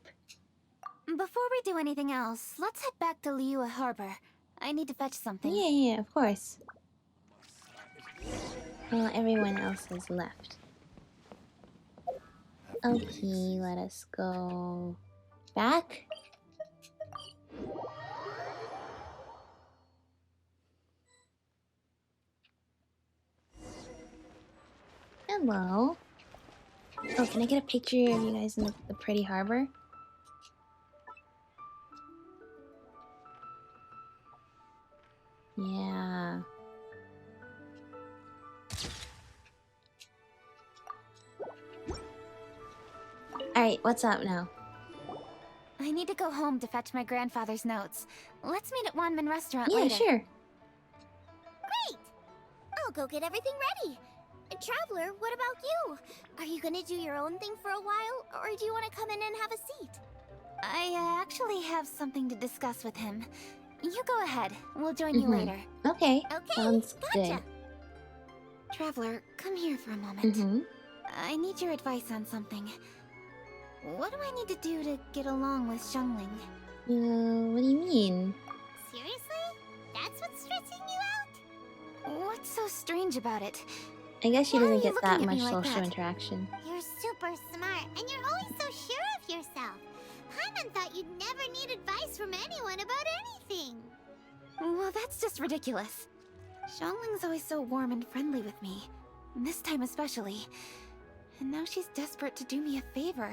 Before we do anything else, let's head back to Liyue Harbor. I need to fetch something. Yeah, of course. Well, everyone else has left. Okay, let us go back. Hello. Oh, can I get a picture of you guys in the pretty harbor? Yeah. Alright, what's up now? I need to go home to fetch my grandfather's notes. Let's meet at Wanman Restaurant Yeah, later. sure. Great! I'll go get everything ready. Traveler, what about you? Are you gonna do your own thing for a while, or do you want to come in and have a seat? I actually have something to discuss with him. You go ahead. We'll join you later. Okay, Okay, sounds gotcha. Traveler, come here for a moment. good. I need your advice on something. What do I need to do to get along with Xiangling? What do you mean? Seriously? That's what's stressing you out? What's so strange about it? I guess she Why are doesn't you get that looking at much me like social that? interaction. You're super smart, and you're always so sure of yourself. Paimon thought you'd never need advice from anyone about anything. Well, that's just ridiculous. Xiangling's always so warm and friendly with me. This time especially. And now she's desperate to do me a favor.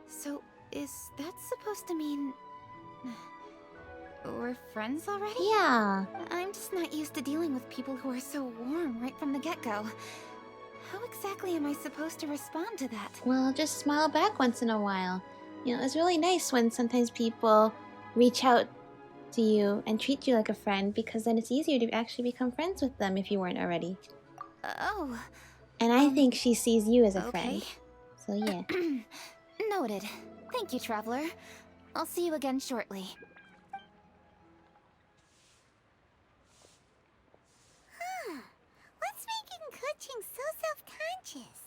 So, is that supposed to mean... we're friends already? Yeah. I'm just not used to dealing with people who are so warm right from the get-go. How exactly am I supposed to respond to that? Well, just smile back once in a while. You know, it's really nice when sometimes people reach out to you and treat you like a friend, because then it's easier to actually become friends with them if you weren't already. Oh. And I think she sees you as a Okay. friend. So yeah. Noted. Thank you, Traveler. I'll see you again shortly. What's making Keqing so self-conscious?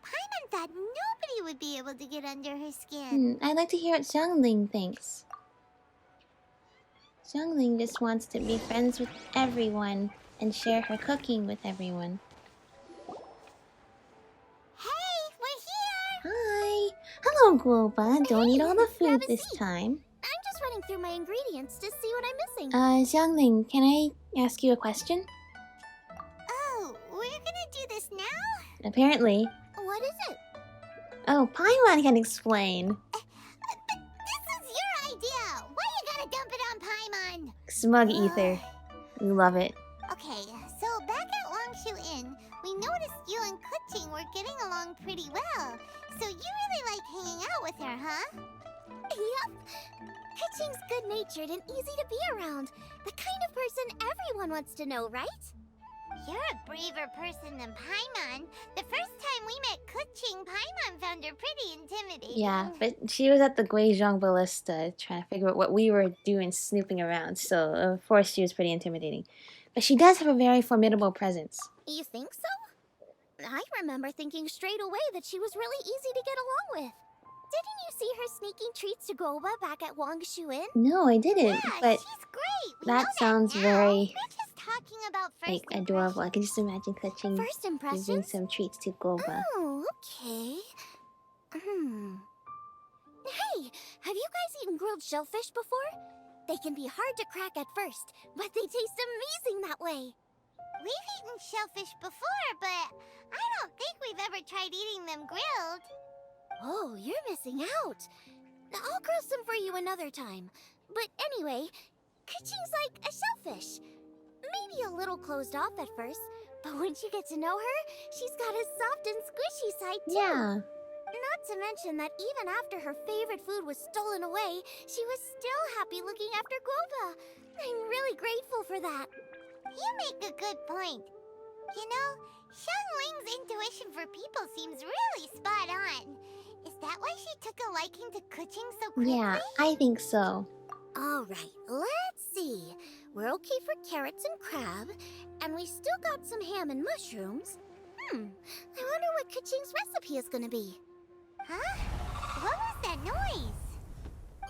Paimon thought nobody would be able to get under her skin. I'd like to hear what Xiangling thinks. Xiangling just wants to be friends with everyone and share her cooking with everyone. Hey, we're here! Hi! Hello, Guoba. Don't eat all the grab food a this seat. time. I'm just running through my ingredients to see what I'm missing. Xiangling, can I ask you a question? Oh, we're gonna do this now? Apparently. What is it? Oh, Paimon can explain. But this is your idea! Why you gotta dump it on Paimon? Smug ether. We love it. Okay, so back at Longshu Inn, we noticed you and Keqing were getting along pretty well. So you really like hanging out with her, huh? Yep. Keqing's good-natured and easy to be around. The kind of person everyone wants to know, right? You're a braver person than Paimon. The first time we met Keqing, Paimon found her pretty intimidating. Yeah, but she was at the Guizhong Ballista trying to figure out what we were doing snooping around, so of course she was pretty intimidating. But she does have a very formidable presence. You think so? I remember thinking straight away that she was really easy to get along with. Didn't you see her sneaking treats to Goba back at Wangshu Inn? No, I didn't, Yeah, but she's great. We that know sounds now. very We're just talking about like first adorable. I can just imagine Keqing First giving impressions? some treats to Goba. Oh, okay. Hey, have you guys eaten grilled shellfish before? They can be hard to crack at first, but they taste amazing that way. We've eaten shellfish before, but I don't think we've ever tried eating them grilled. Oh, you're missing out. I'll grill some for you another time. But anyway, Keqing's like a shellfish. Maybe a little closed off at first, but once you get to know her, she's got a soft and squishy side too. Yeah. Not to mention that even after her favorite food was stolen away, she was still happy looking after Goba. I'm really grateful for that. You make a good point. You know, Xiangling's intuition for people seems really spot on. Is that why she took a liking to Keqing so quickly? Yeah, I think so. Alright, let's see. We're okay for carrots and crab, and we still got some ham and mushrooms. I wonder what Keqing's recipe is gonna be. Huh? What was that noise?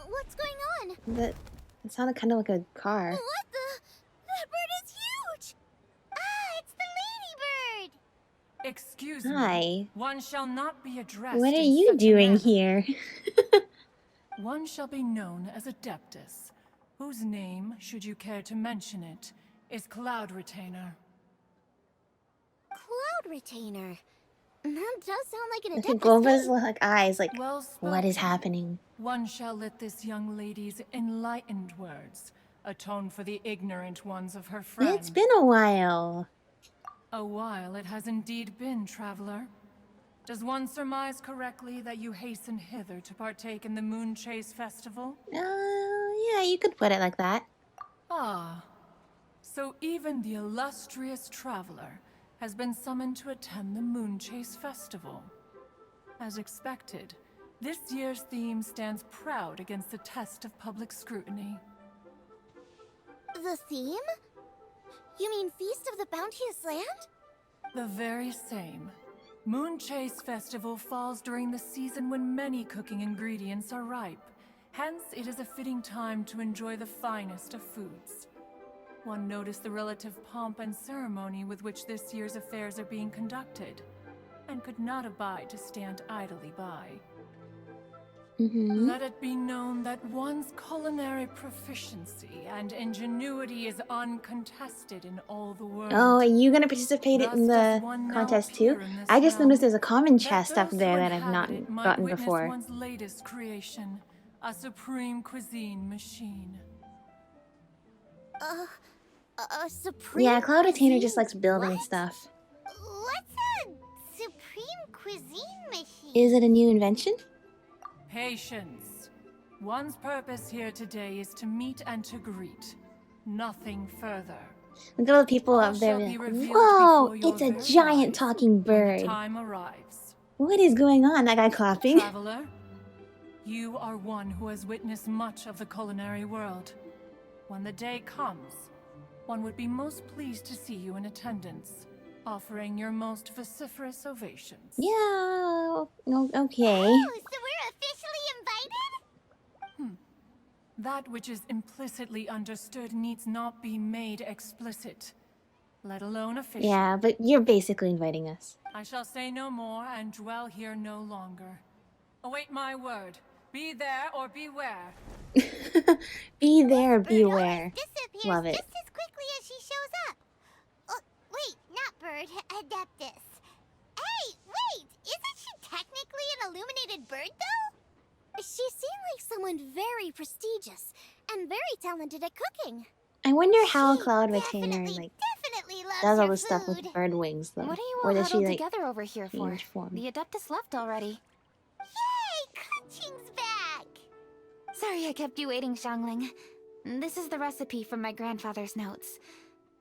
What's going on? That it sounded kind of like a car. What the? That bird is huge! Ah, it's the ladybird! Excuse me. Hi. One shall not be addressed. What are in you such a doing manner. here? One shall be known as Adeptus, whose name, should you care to mention it, is Cloud Retainer. Cloud Retainer. That does sound like an I think Adeptus Goba's name. like eyes like, Well what is spoken. happening? One shall let this young lady's enlightened words atone for the ignorant ones of her friend. It's been a while. A while it has indeed been, traveler. Does one surmise correctly that you hasten hither to partake in the Moonchase festival? Yeah, you could put it like that. Ah, so even the illustrious traveler has been summoned to attend the Moonchase festival. As expected, this year's theme stands proud against the test of public scrutiny. The theme? You mean Feast of the Bounteous Land? The very same. Moonchase Festival falls during the season when many cooking ingredients are ripe. Hence, it is a fitting time to enjoy the finest of foods. One noticed the relative pomp and ceremony with which this year's affairs are being conducted, and could not abide to stand idly by. Let it be known that one's culinary proficiency and ingenuity is uncontested in all the world. Oh, are you gonna participate Thus in does the one now contest appear too? in this I just realm, noticed there's a common that chest up those there who that I've not inhabit it might gotten witness before. One's latest creation, a supreme cuisine machine. A supreme Yeah, Cloud Retainer cuisine? just likes building What? stuff. What's a supreme cuisine machine? Is it a new invention? Patience. One's purpose here today is to meet and to greet. Nothing further. Look at all the people up there. Shall being be like, revealed whoa, before your it's a very giant eyes talking when the bird. time arrives. What is going on? That guy clapping. Traveler, you are one who has witnessed much of the culinary world. When the day comes, one would be most pleased to see you in attendance, offering your most vociferous ovations. Yeah, okay. Oh, so we're officially invited? That which is implicitly understood needs not be made explicit, let alone official. Yeah, but you're basically inviting us. I shall say no more and dwell here no longer. Await my word. Be there or beware. Be there, Bird beware. always disappears Love it. just as quickly as she shows up. Oh, wait, not bird, Adeptus. Hey, wait! Isn't she technically an illuminated bird, though? She seemed like someone very prestigious and very talented at cooking. I wonder how She Cloud Retainer definitely loves does all her this stuff with food. bird wings though. What are you Or all does she huddled like together over here for? change form? The Adeptus left already. Yay! Keqing's back! Sorry I kept you waiting, Xiangling. This is the recipe from my grandfather's notes.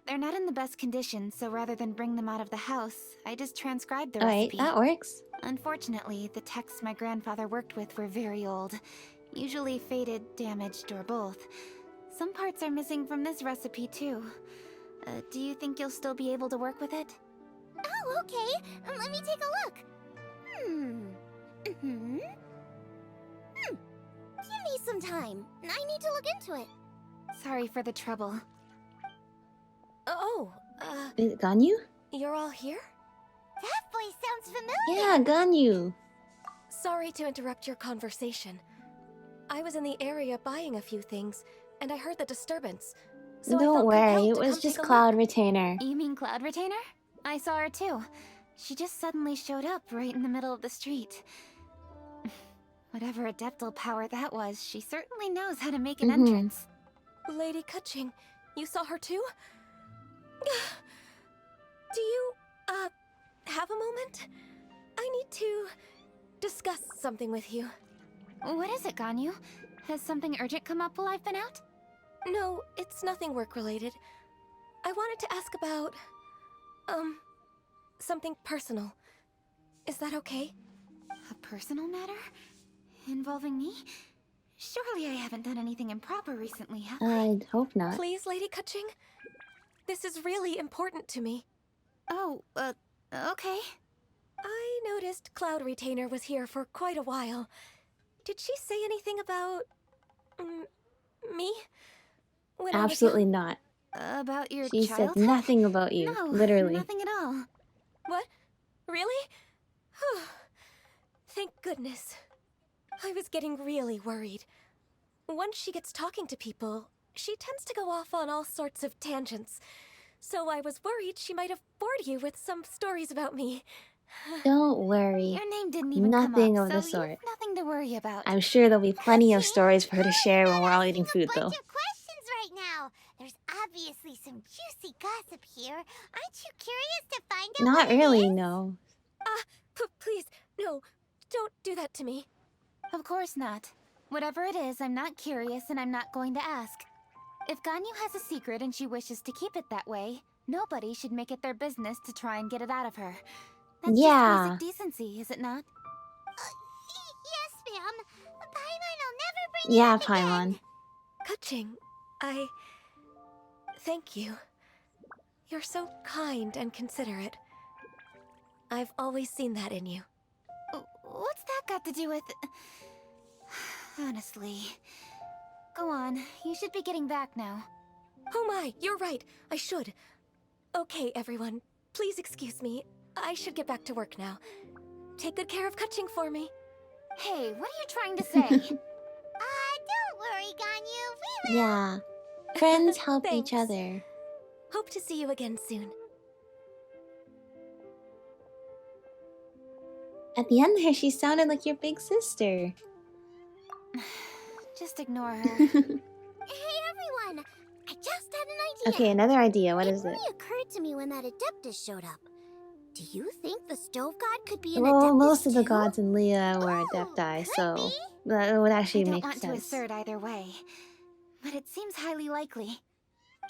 They're not in the best condition, so rather than bring them out of the house, I just transcribed the Alright, recipe. that works. Unfortunately, the texts my grandfather worked with were very old. Usually faded, damaged, or both. Some parts are missing from this recipe, too. Do you think you'll still be able to work with it? Oh, okay. Let me take a look. Give me some time. I need to look into it. Sorry for the trouble. Oh, Is it Ganyu? you're all here? That voice sounds familiar. Yeah, Ganyu. Sorry to interrupt your conversation. I was in the area buying a few things, and I heard the disturbance. So I Don't felt worry, compelled it to was come just take a Cloud look. Retainer. You mean Cloud Retainer? I saw her too. She just suddenly showed up right in the middle of the street. Whatever adeptal power that was, she certainly knows how to make an entrance. Lady Keqing, you saw her too? Do you, have a moment? I need to discuss something with you. What is it, Ganyu? Has something urgent come up while I've been out? No, it's nothing work-related. I wanted to ask about, something personal. Is that okay? A personal matter? Involving me? Surely I haven't done anything improper recently, have I? I'd hope not. Please, Lady Keqing. This is really important to me. Oh, okay. I noticed Cloud Retainer was here for quite a while. Did she say anything about... me? When Absolutely not. About your She said childhood? nothing about you. No, Literally. nothing at all. What? Really? Thank goodness. I was getting really worried. Once she gets talking to people, she tends to go off on all sorts of tangents. So I was worried she might have bored you with some stories about me. Don't worry. Your name didn't even Nothing come of up, the so sort. you've nothing to worry about. I'm sure there'll be plenty of stories for her to share when we're all eating food, though. Bunch of questions right now. There's obviously some juicy gossip here. Aren't you curious to find out? Not what it really, is? no. Please, no, don't do that to me. Of course not. Whatever it is, I'm not curious and I'm not going to ask. If Ganyu has a secret and she wishes to keep it that way, nobody should make it their business to try and get it out of her. That's Yeah. just basic decency, is it not? Yes, ma'am. Paimon will never bring Yeah, it up again. Keqing, thank you. You're so kind and considerate. I've always seen that in you. What's that got to do with... Honestly. Go on, you should be getting back now. Oh my, you're right. I should. Okay, everyone. Please excuse me. I should get back to work now. Take good care of Keqing for me. Hey, what are you trying to say? Don't worry, Ganyu. We will. Yeah. Friends help each Thanks. other. Hope to see you again soon. At the end there, she sounded like your big sister. Just ignore her. Hey, everyone. I just had an idea. Okay, another idea. What is it? It only occurred to me when that Adeptus showed up. Do you think the Stove God could be an Well, Adeptus most of the too? gods in Liyue were Adepti, so that would actually I don't make want to sense. assert either way, but it seems highly likely.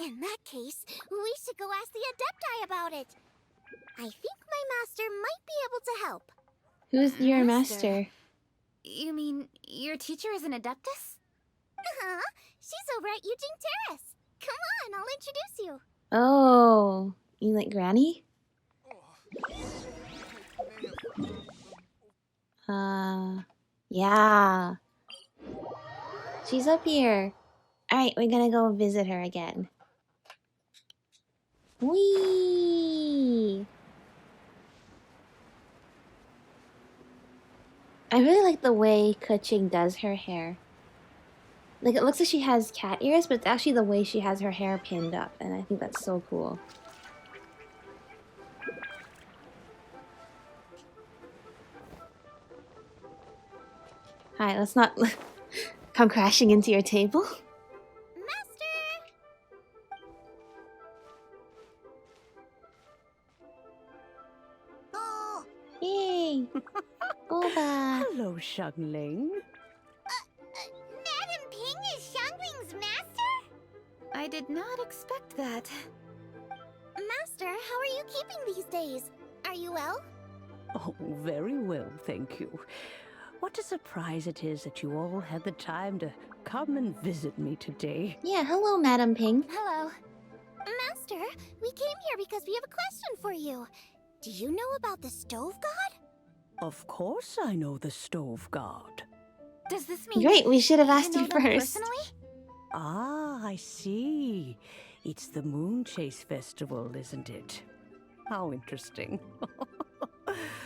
In that case, we should go ask the Adepti about it. I think my master might be able to help. Who's your master? You mean your teacher is an Adeptus? Uh-huh. She's over at Yujing Terrace. Come on, I'll introduce you. Oh, you like Granny? Yeah. She's up here. Alright, we're gonna go visit her again. Whee! I really like the way Keqing does her hair. Like, it looks like she has cat ears, but it's actually the way she has her hair pinned up, and I think that's so cool. Hi, let's not come crashing into your table. Master! Oh, Yay! Boba! Hello, Xiangling. Madam Ping is Xiangling's master? I did not expect that. Master, how are you keeping these days? Are you well? Oh, very well, thank you. What a surprise it is that you all had the time to come and visit me today. Yeah, hello, Madam Ping. Hello. Master, we came here because we have a question for you. Do you know about the Stove God? Of course I know the Stove God. Does this mean Great, we should have you asked know you them first. personally? Ah, I see. It's the Moonchase Festival, isn't it? How interesting.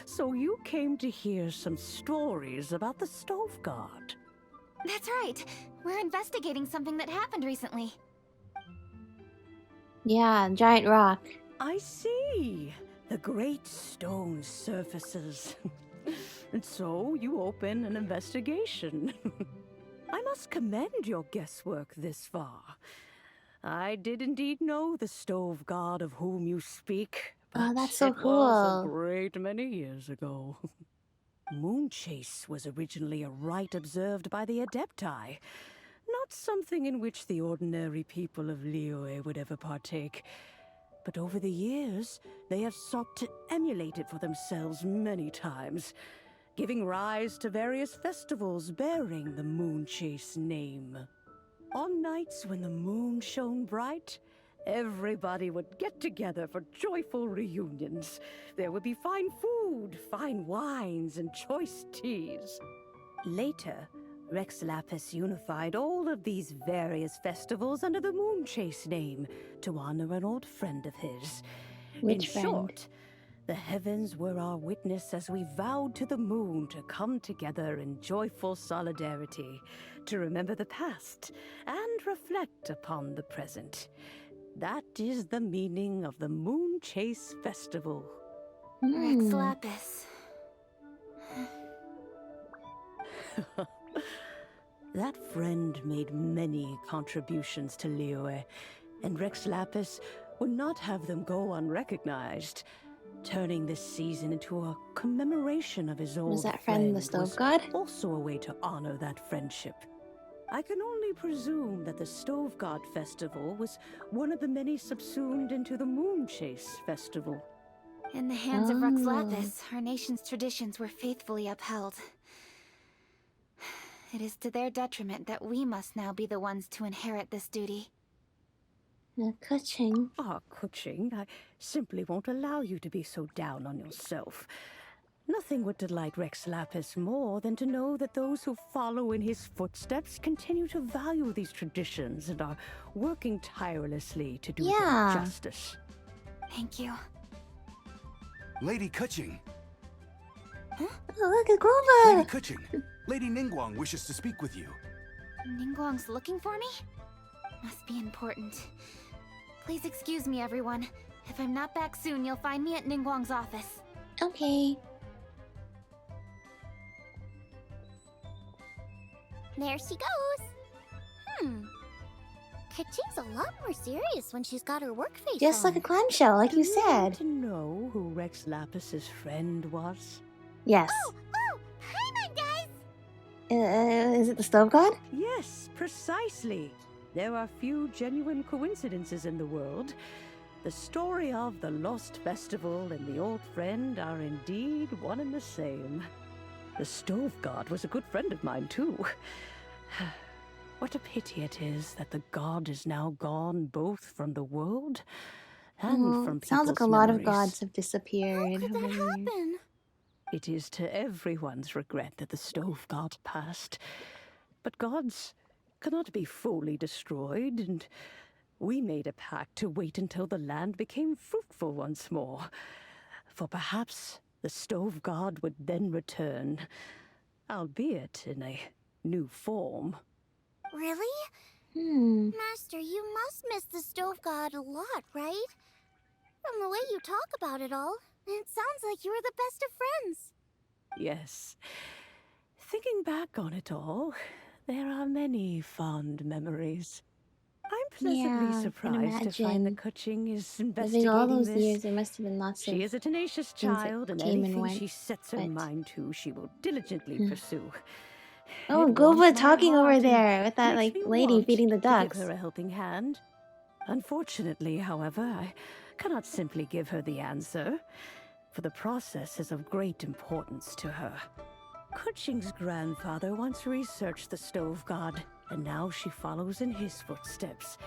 So you came to hear some stories about the Stove God. That's right. We're investigating something that happened recently. Yeah, giant rock. I see. The great stone surfaces. And so you open an investigation. I must commend your guesswork this far. I did indeed know the Stove God of whom you speak. Oh, But that's so it was cool. a great many years ago. Moonchase was originally a rite observed by the Adepti, not something in which the ordinary people of Liyue would ever partake. But over the years, they have sought to emulate it for themselves many times, giving rise to various festivals bearing the Moonchase name. On nights when the moon shone bright, everybody would get together for joyful reunions. There would be fine food, fine wines, and choice teas. Later, Rex Lapis unified all of these various festivals under the Moonchase name to honor an old friend of his. Which In friend? short, the heavens were our witness as we vowed to the moon to come together in joyful solidarity, to remember the past and reflect upon the present. That is the meaning of the Moonchase Festival. Rex Lapis. That friend made many contributions to Liyue, and Rex Lapis would not have them go unrecognized, turning this season into a commemoration of his old Was that friend the Stove God? Also a way to honor that friendship. I can only presume that the Stove God Festival was one of the many subsumed into the Moonchase Festival. In the hands of Rex Lapis, our nation's traditions were faithfully upheld. It is to their detriment that we must now be the ones to inherit this duty. Keqing. Ah, Keqing, I simply won't allow you to be so down on yourself. Nothing would delight Rex Lapis more than to know that those who follow in his footsteps continue to value these traditions and are working tirelessly to do them justice. Thank you. Lady Keqing! Oh, look at Grover! Lady Keqing! Lady Ningguang wishes to speak with you. Ningguang's looking for me? Must be important. Please excuse me, everyone. If I'm not back soon, you'll find me at Ningguang's office. Okay. There she goes. Keqing's a lot more serious when she's got her work face Just on. like a clamshell, like you Do you want said. to know who Rex Lapis's friend was? Yes. Hi, my guys! Is it the Stove God? Yes, precisely. There are few genuine coincidences in the world. The story of the Lost Festival and the old friend are indeed one and the same. The Stove God was a good friend of mine, too. What a pity it is that the god is now gone both from the world and from people's Sounds like a lot of memories. gods have disappeared. How could that happen? It is to everyone's regret that the Stove God passed. But gods cannot be fully destroyed, and we made a pact to wait until the land became fruitful once more. For perhaps the Stove God would then return, albeit in a new form. Really? Master, you must miss the Stove God a lot, right? From the way you talk about it all, it sounds like you were the best of friends. Yes. Thinking back on it all, there are many fond memories. I'm pleasantly Yeah, I can surprised to find that imagine. Keqing is Living investigating all those this. years, there must have been lots of She is a tenacious things that child, and came and anything went, she sets her but- mind to, she will diligently pursue. Oh, It Goba warms my talking heart over and there with that makes like me lady want feeding the to ducks. give her a helping hand. Unfortunately, however, I cannot simply give her the answer, for the process is of great importance to her. Keqing's grandfather once researched the stove god, and now she follows in his footsteps.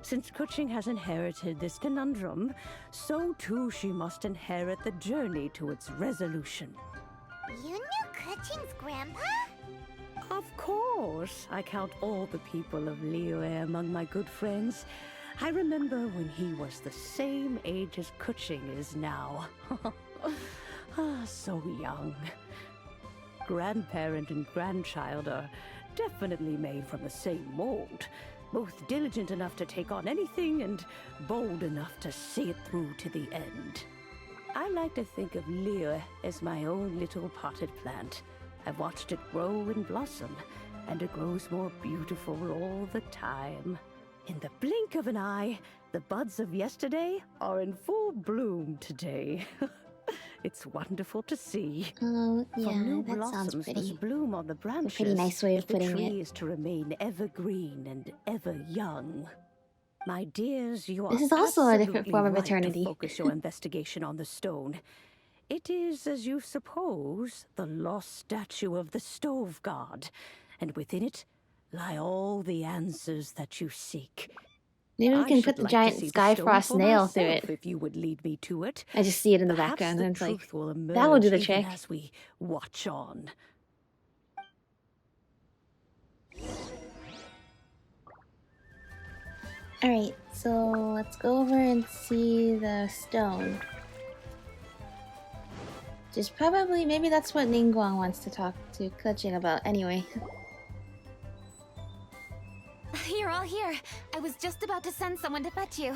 Since Keqing has inherited this conundrum, so too she must inherit the journey to its resolution. You knew Keqing's grandpa? Of course. I count all the people of Liyue among my good friends. I remember when he was the same age as Keqing is now. So young. Grandparent and grandchild are definitely made from the same mold. Both diligent enough to take on anything and bold enough to see it through to the end. I like to think of Liyue as my own little potted plant. I've watched it grow and blossom, and it grows more beautiful all the time. In the blink of an eye, the buds of yesterday are in full bloom today. It's wonderful to see. Oh, yeah, From new that sounds blossoms pretty. must bloom on the branches. A pretty nice way of if the putting tree it. is to remain evergreen and ever young. My dears, you are This is also a different absolutely form of right eternity. to focus your investigation on the stone. It is, as you suppose, the lost statue of the stove god, and within it lie all the answers that you seek. Maybe we I can should put the like to giant see the sky stone frost for nail through myself, it. if you would lead me to it. I just see it in the Perhaps background, the and it's like, truth will emerge that will do the even trick. as we watch on. Alright, so let's go over and see the stone. Just probably, maybe that's what Ningguang wants to talk to Keqing about anyway. You're all here. I was just about to send someone to fetch you.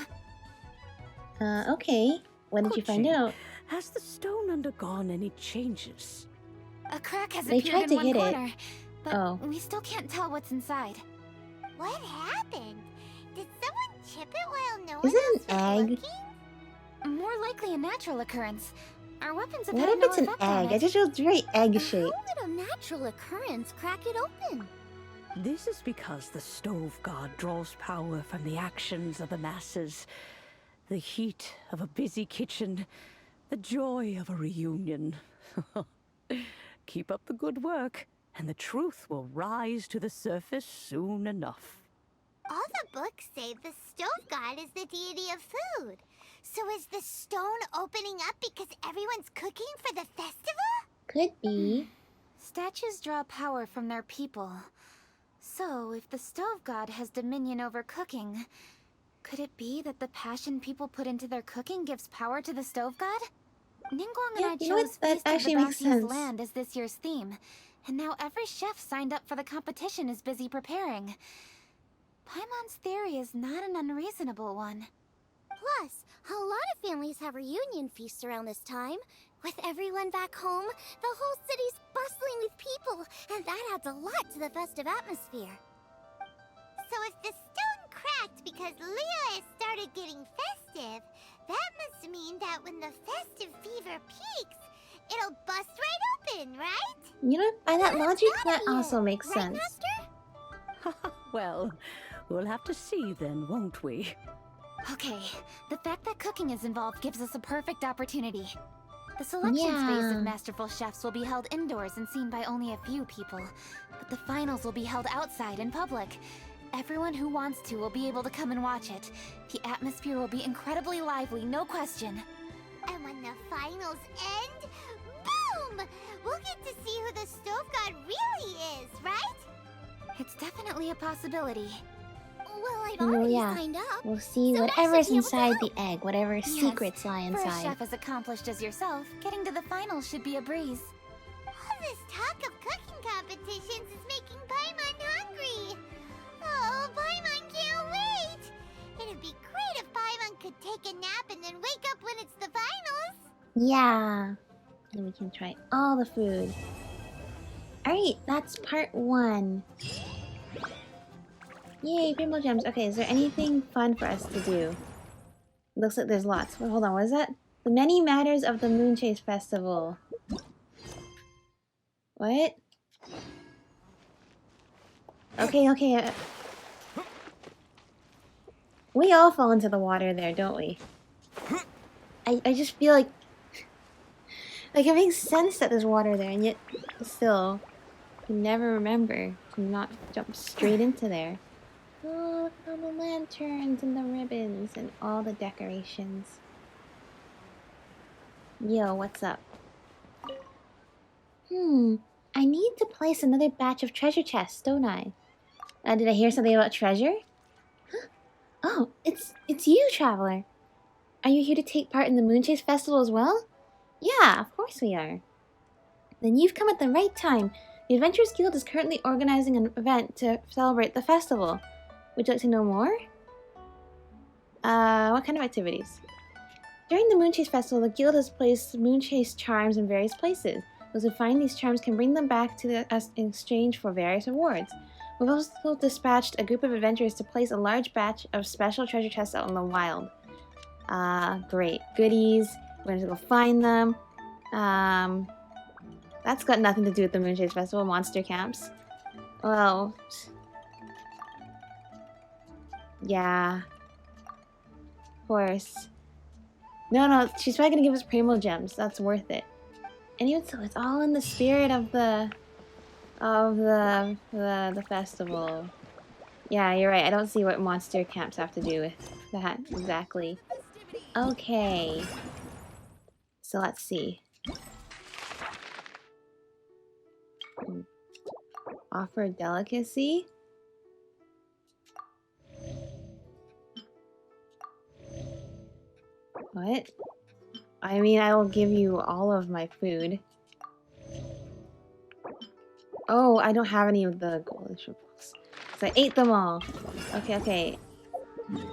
Okay. What did you find Keqing, out? Has the stone undergone any changes? A crack has They appeared tried in to one hit it. corner, but Oh. we still can't tell what's inside. What happened? Did someone chip it while no Is one it else an was egg? looking? More likely a natural occurrence. Our weapons have What had if no it's an effect on egg? it. It just feels very egg shaped. How would a natural occurrence crack it open? This is because the stove god draws power from the actions of the masses. The heat of a busy kitchen, the joy of a reunion. Keep up the good work, and the truth will rise to the surface soon enough. All the books say the stove god is the deity of food. So is the stone opening up because everyone's cooking for the festival? Could be. Statues draw power from their people. So, if the stove god has dominion over cooking, could it be that the passion people put into their cooking gives power to the stove god? Ningguang and Yeah, I you know what? chose That Feast of actually the makes Bounteous sense. Land as this year's theme, and now every chef signed up for the competition is busy preparing. Paimon's theory is not an unreasonable one. Plus, a lot of families have reunion feasts around this time. With everyone back home, the whole city's bustling with people, and that adds a lot to the festive atmosphere. So if the stone cracked because Liyue started getting festive, that must mean that when the festive fever peaks, it'll bust right open, right? You know, by that logic, that gotta be also it, makes right, sense. Master? Well, we'll have to see then, won't we? Okay, the fact that cooking is involved gives us a perfect opportunity. The selection phase Yeah. of masterful chefs will be held indoors and seen by only a few people, but the finals will be held outside in public. Everyone who wants to will be able to come and watch it. The atmosphere will be incredibly lively, no question. And when the finals end, boom! We'll get to see who the stove god really is, right? It's definitely a possibility. Well, I've Oh, already yeah. signed up. We'll see So I whatever's should be able to inside help. the egg, whatever Yes, secrets lie For a inside. chef as accomplished as yourself, getting to the finals should be a breeze. All this talk of cooking competitions is making Paimon hungry. Oh, Paimon can't wait! It'd be great if Paimon could take a nap and then wake up when it's the finals. Yeah. And we can try all the food. Alright, that's part 1. Yay, rainbow gems. Okay, is there anything fun for us to do? Looks like there's lots. Wait, hold on, what is that? The many matters of the Moonchase Festival. What? Okay. We all fall into the water there, don't we? I just feel like it makes sense that there's water there, and yet still, you never remember to not jump straight into there. Oh, look at all the lanterns and the ribbons and all the decorations. Yo, what's up? I need to place another batch of treasure chests, don't I? Did I hear something about treasure? Huh? Oh, it's you, Traveler. Are you here to take part in the Moonchase Festival as well? Yeah, of course we are. Then you've come at the right time. The Adventurers Guild is currently organizing an event to celebrate the festival. Would you like to know more? What kind of activities? During the Moonchase Festival, the Guild has placed Moonchase charms in various places. Those who find these charms can bring them back to us in exchange for various rewards. We've also dispatched a group of adventurers to place a large batch of special treasure chests out in the wild. Great. Goodies. We're going to go find them. That's got nothing to do with the Moonchase Festival. Monster camps. Well... yeah. Of course. No, she's probably gonna give us Primo Gems. That's worth it. And even so, it's all in the spirit of the festival. Yeah, you're right. I don't see what monster camps have to do with that exactly. Okay. So let's see. Offer a delicacy? What? I mean, I will give you all of my food. Oh, I don't have any of the golden triples. So I ate them all. Okay.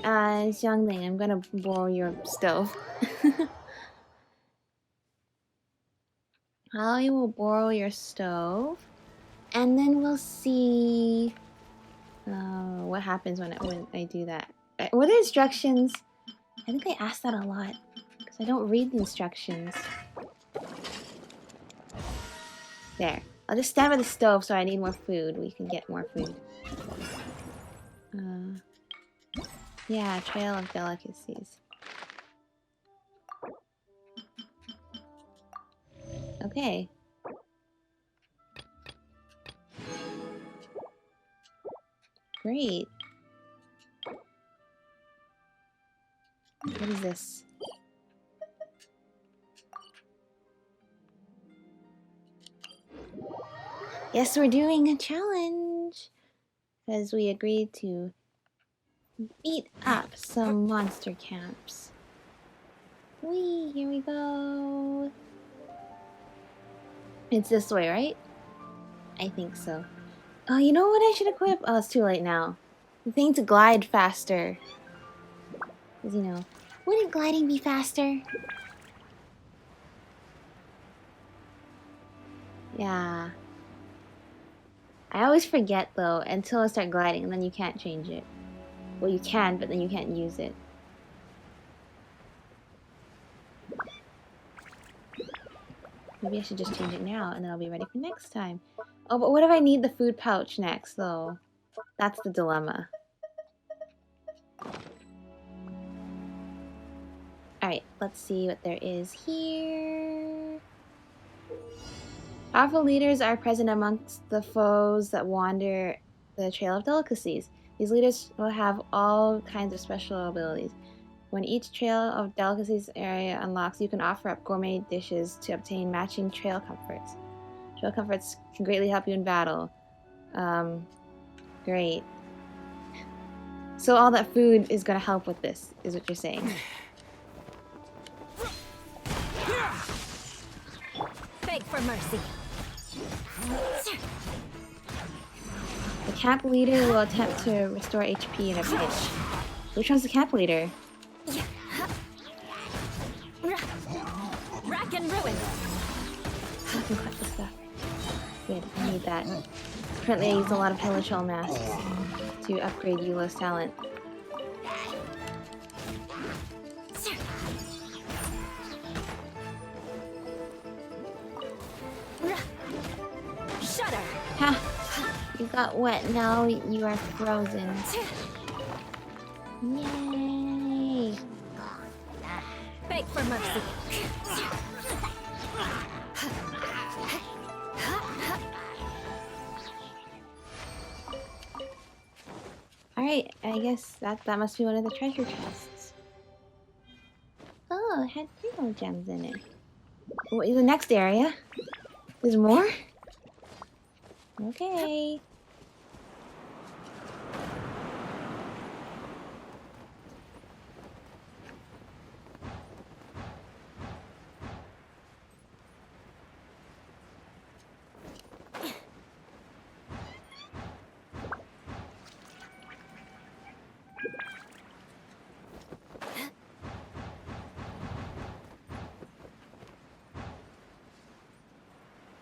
Xiangling, I'm gonna borrow your stove. I will borrow your stove. And then we'll see... what happens when I do that. What are instructions? I think I asked that a lot. Because I don't read the instructions. There. I'll just stand by the stove so I need more food. We can get more food. Yeah, Trail of Delicacies. Okay. Great. What is this? Yes, we're doing a challenge! Because we agreed to beat up some monster camps. Whee! Here we go! It's this way, right? I think so. Oh, you know what I should equip? Oh, it's too late now. The thing to glide faster. Because, you know, wouldn't gliding be faster? Yeah. I always forget, though, until I start gliding, and then you can't change it. Well, you can, but then you can't use it. Maybe I should just change it now, and then I'll be ready for next time. Oh, but what if I need the food pouch next, though? That's the dilemma. Alright, let's see what there is here. Powerful leaders are present amongst the foes that wander the Trail of Delicacies. These leaders will have all kinds of special abilities. When each Trail of Delicacies area unlocks, you can offer up gourmet dishes to obtain matching trail comforts. Trail comforts can greatly help you in battle. Great. So all that food is going to help with this, is what you're saying. Beg for mercy. The camp leader will attempt to restore HP in a pinch. Which one's the camp leader? Rack and ruin. I can collect the stuff. Good, I need that. Currently I use a lot of Helichel masks to upgrade Eula's talent. Shudder. Ha! You got wet, now you are frozen. Yay! beg for mercy. Alright, I guess that must be one of the treasure chests. Oh, it had 3 more gems in it. What is the next area? There's more? Okay.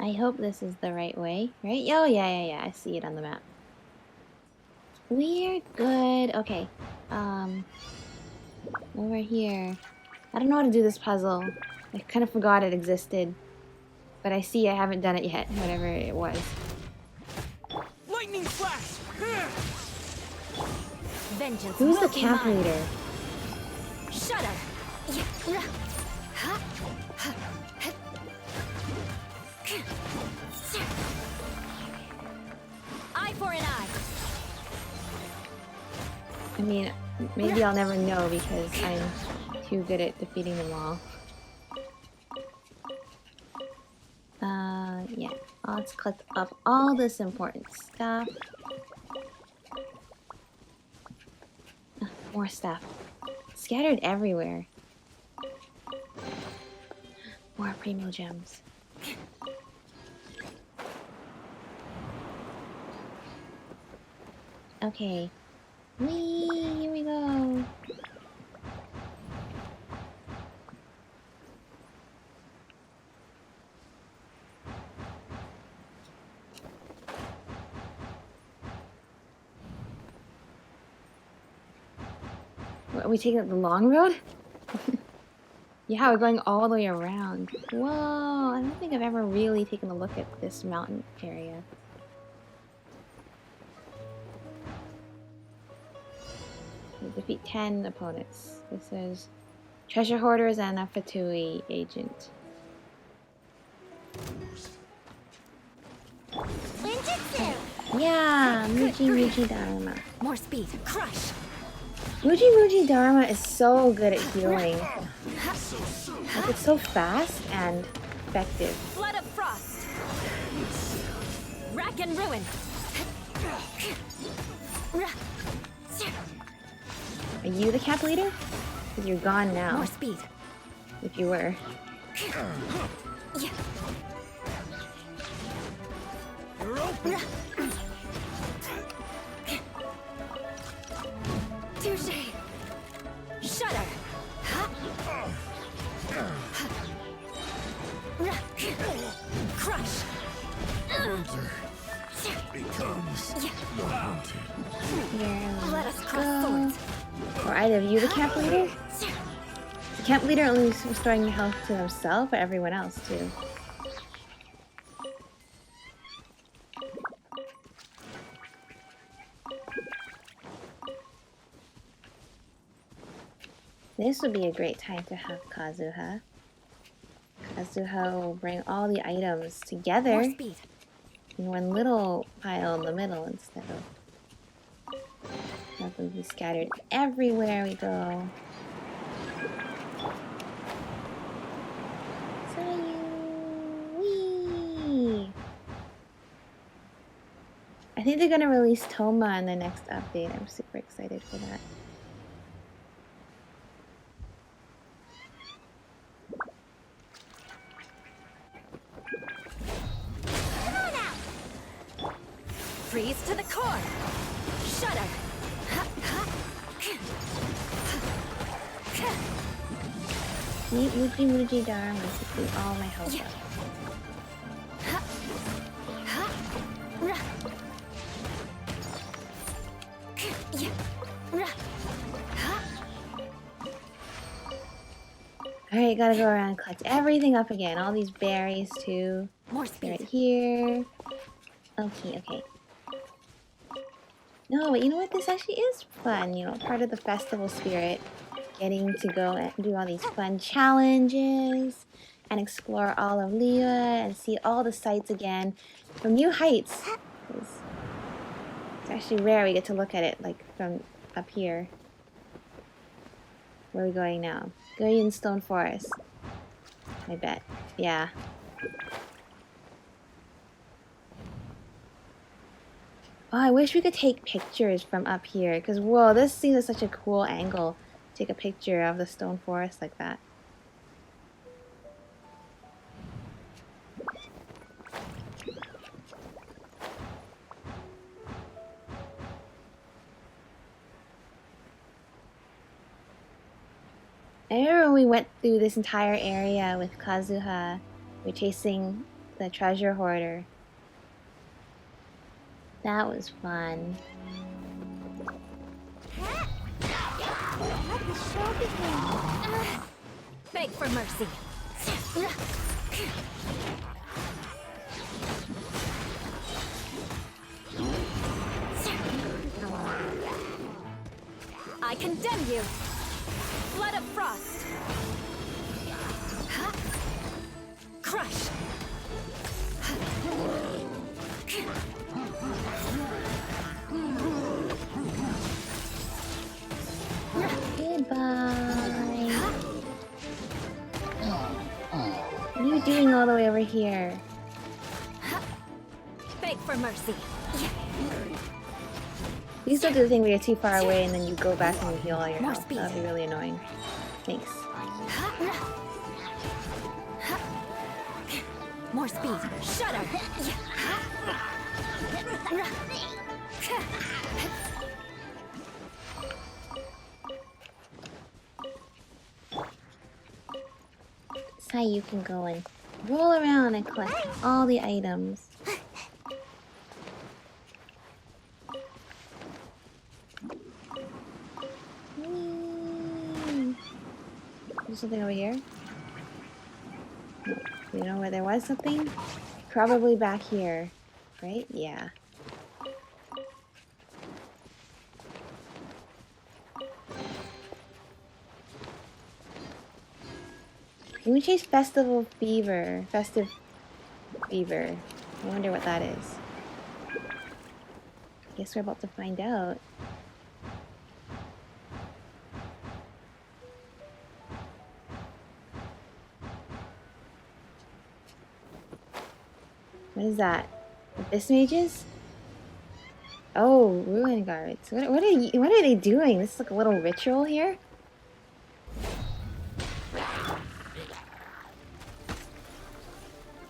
I hope this is the right way, right? Oh, yeah. I see it on the map. We're good. Okay. Over here. I don't know how to do this puzzle. I kind of forgot it existed. But I see I haven't done it yet, whatever it was. Lightning flash! Vengeance. Who's the will be camp mine. leader? Shudder. Eye for an eye. I mean, maybe I'll never know because I'm too good at defeating them all. Yeah. Let's collect up all this important stuff. More stuff. Scattered everywhere. More primo gems. Okay. Whee! Here we go. Are we taking the long road? Yeah, we're going all the way around. Whoa, I don't think I've ever really taken a look at this mountain area. Defeat 10 opponents. This is treasure hoarders and a Fatui agent. Ninjutsu. Yeah, Muji Dharma. More speed. Crush. Muji Dharma is so good at healing. Like, it's so fast and effective. Flood of frost. Rack and ruin. Are you the camp leader? Because you're gone now. More speed. If you were. You're open. Touché. Shudder. Crush. Hunter becomes the hunted. Here Let us we cross go. swords. Or either you the camp leader? The camp leader only restoring the health to himself, or everyone else too? This would be a great time to have Kazuha. Kazuha will bring all the items together More speed. in one little pile in the middle instead of have them be scattered everywhere we go. Whee! I think they're gonna release Toma in the next update. I'm super excited for that. Freeze to the core. Shudder. Meet Muji Dharma to keep all my health up. Alright, gotta go around and collect everything up again. All these berries too. More speed. Right here. Okay. No, but you know what? This actually is fun. You know, part of the festival spirit. getting to go and do all these fun challenges and explore all of Liyue and see all the sights again from new heights. 'Cause it's actually rare we get to look at it like from up here. Where are we going now? Going Stone Forest. I bet. Yeah. Oh, I wish we could take pictures from up here, because whoa, this seems like such a cool angle. Take a picture of the stone forest like that. I remember when we went through this entire area with Kazuha. We're chasing the treasure hoarder. That was fun. Let the show begin. Beg for mercy. I condemn you. Flood of frost. Crush. Goodbye. What are you doing all the way over here? Beg for mercy. Please don't do the thing where you're too far away and then you go back and you heal all your health. That would be really annoying. Thanks. More speed. Shudder. That's how you can go and roll around and collect all the items. There's something over here? You know where there was something? Probably back here, right? Yeah. Moonchase Festive Fever. I wonder what that is. Guess we're about to find out. What is that? Abyss mages? Oh, ruin guards. What are they doing? This is like a little ritual here.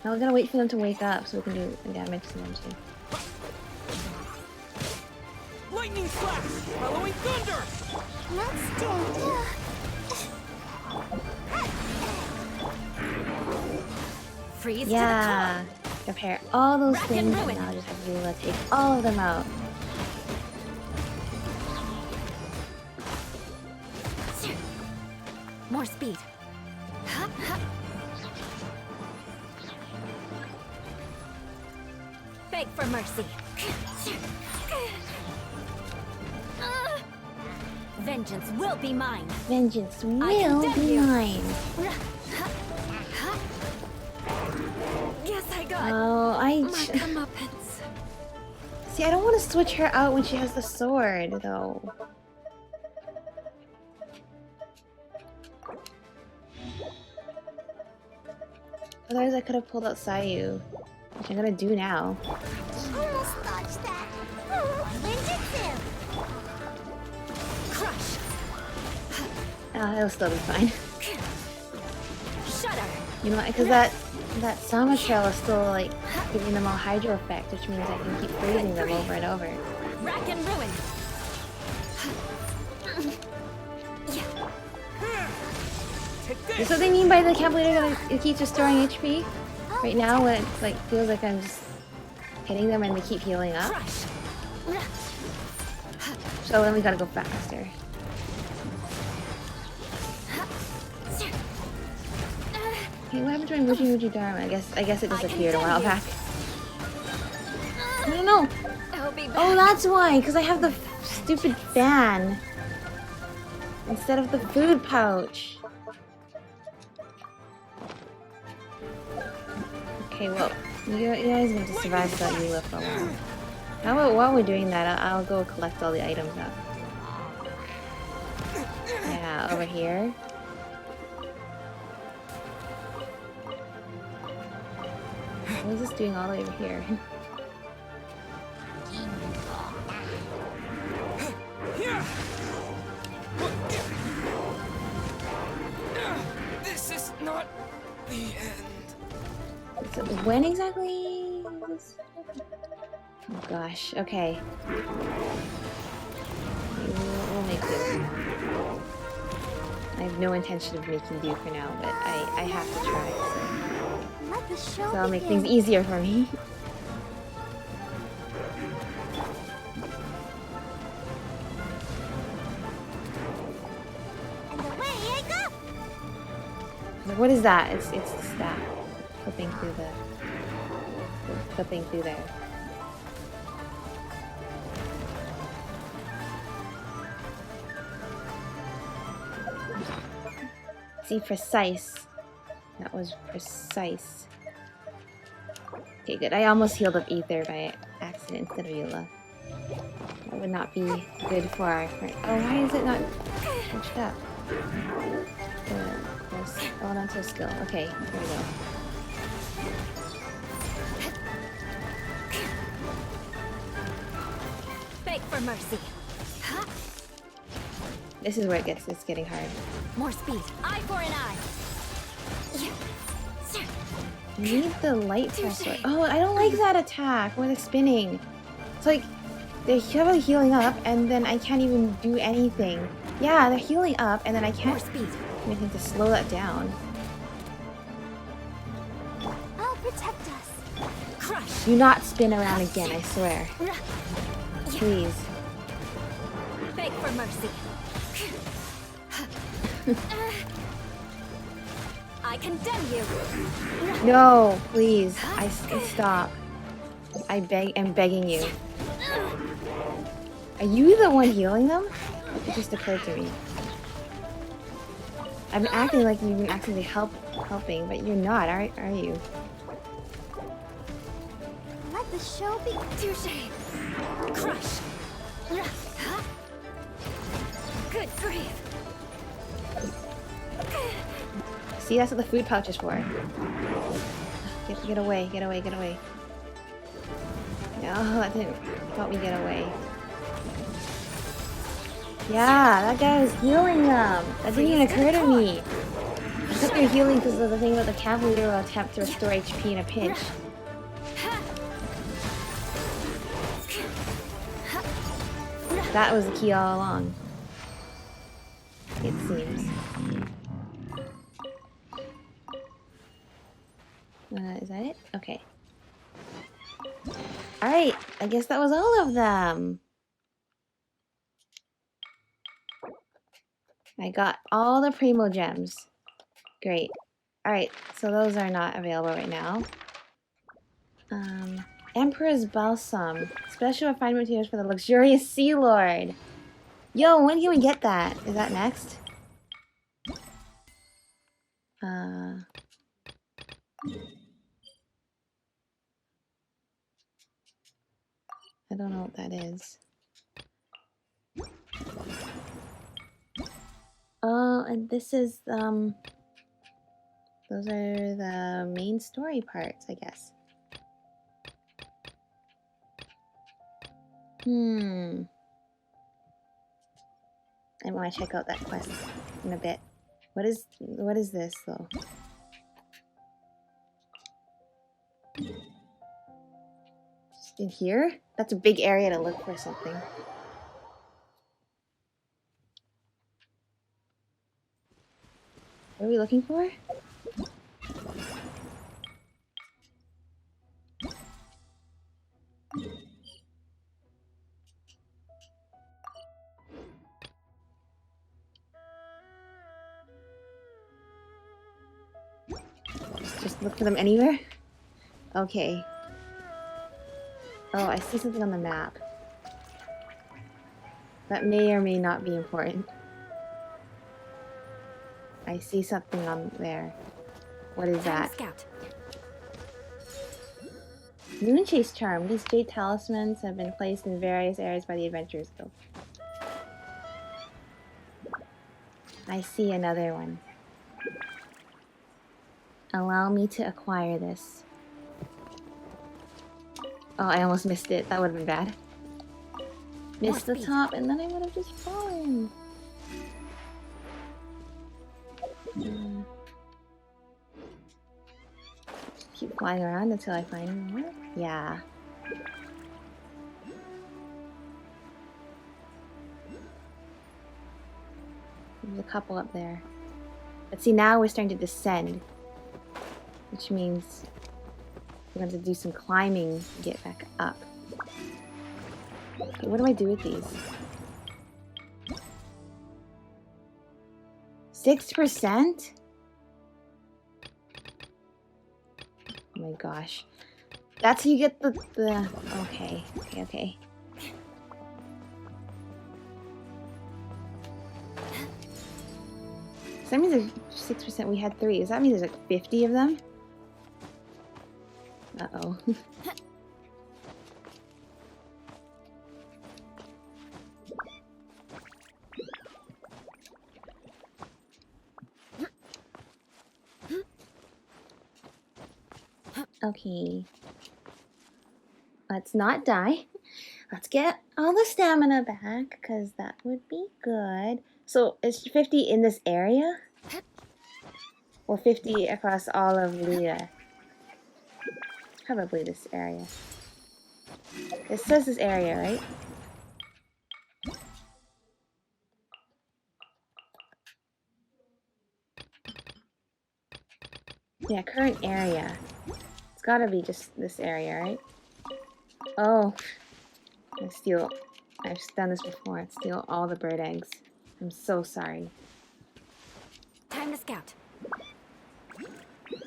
Now we gotta wait for them to wake up so we can do damage to them too. Lightning slash! Following thunder! Let's do Freeze yeah. Prepare all those Rack things and and now just have Lula take all of them out. More speed. Beg for mercy. Vengeance will be mine. Vengeance will be mine. Yes, I got Oh, my comeuppance. See, I don't want to switch her out when she has the sword, though. Otherwise, I could have pulled out Sayu, which I'm gonna do now. Almost dodged that. Vengeance! Crush. It'll still be fine. Shudder. You know what? Because that Sama Trail is still like giving them all Hydro effect, which means I can keep freezing them over and over. Rack and ruin. Is what they mean by they can't believe it keeps restoring HP? Right now, when it like feels like I'm just hitting them and they keep healing up. So then we gotta go faster. Hey, what happened to my Muji Dharma? I guess it disappeared a while back. I don't know. Oh, that's why, because I have the stupid fan. instead of the food pouch. Okay, well, you guys have to survive without Eula for a while. How about while we're doing that, I'll go collect all the items up. Yeah, over here. What is this doing all the way over here? This is not the end. So when exactly? Oh gosh, okay. We'll make do. I have no intention of making do for now, but I have to try. So that'll make things easier for me. And away I go! What is that? It's the staff flipping through there. See, precise. That was precise. Okay, good. I almost healed up Ether by accident instead of Eula. That would not be good for our friend. Oh, why is it not switched up? Elemental skill. Okay, there we go. Beg for mercy. This is where it's getting hard. More speed. Eye for an eye. I need the light pressure. Oh, I don't like that attack where they're spinning. It's like they're heavily healing up and then I can't even do anything. Yeah, they're healing up and then I can't do anything to slow that down. I'll protect us. Crush. Do not spin around again, I swear. Please. Beg for mercy. I condemn you. No, please. Stop. I'm begging you. Are you the one healing them? It just occurred to me. I'm acting like you've been actively helping, but you're not, are you? Let the show be. Touché. Crush. Good grief. See, that's what the food pouch is for. Get away, get away, get away. No, that didn't help me get away. Yeah, that guy was healing them. That didn't even occur to me. I thought they were healing because of the thing about the Cavalier will attempt to restore HP in a pinch. That was the key all along. It seems. Is that it? Okay. Alright, I guess that was all of them. I got all the Primo Gems. Great. Alright, so those are not available right now. Emperor's Balsam. Special refinement materials for the luxurious Sea Lord. Yo, when can we get that? Is that next? I don't know what that is. Oh, and this is, those are the main story parts, I guess. I want to check out that quest in a bit. What is this, though? Just in here? That's a big area to look for something. What are we looking for? Just look for them anywhere? Okay. Oh, I see something on the map. That may or may not be important. I see something on there. What is that? Scout. Moonchase charm. These jade talismans have been placed in various areas by the Adventurers Guild. I see another one. Allow me to acquire this. Oh, I almost missed it. That would have been bad. Missed the top, and then I would have just fallen. Keep flying around until I find more? Yeah. There's a couple up there. But see, now we're starting to descend. Which means we're going to do some climbing to get back up. Okay, what do I do with these? 6%? Oh my gosh. That's how you get the... Okay. So that means there's 6%. We had 3. Does that mean there's like 50 of them? Uh-oh. Okay. Let's not die. Let's get all the stamina back, because that would be good. So, is 50 in this area? Or 50 across all of Liyue? Probably this area. It says this area, right? Yeah, current area. It's gotta be just this area, right? Oh. I've done this before. I steal all the bird eggs. I'm so sorry. Time to scout.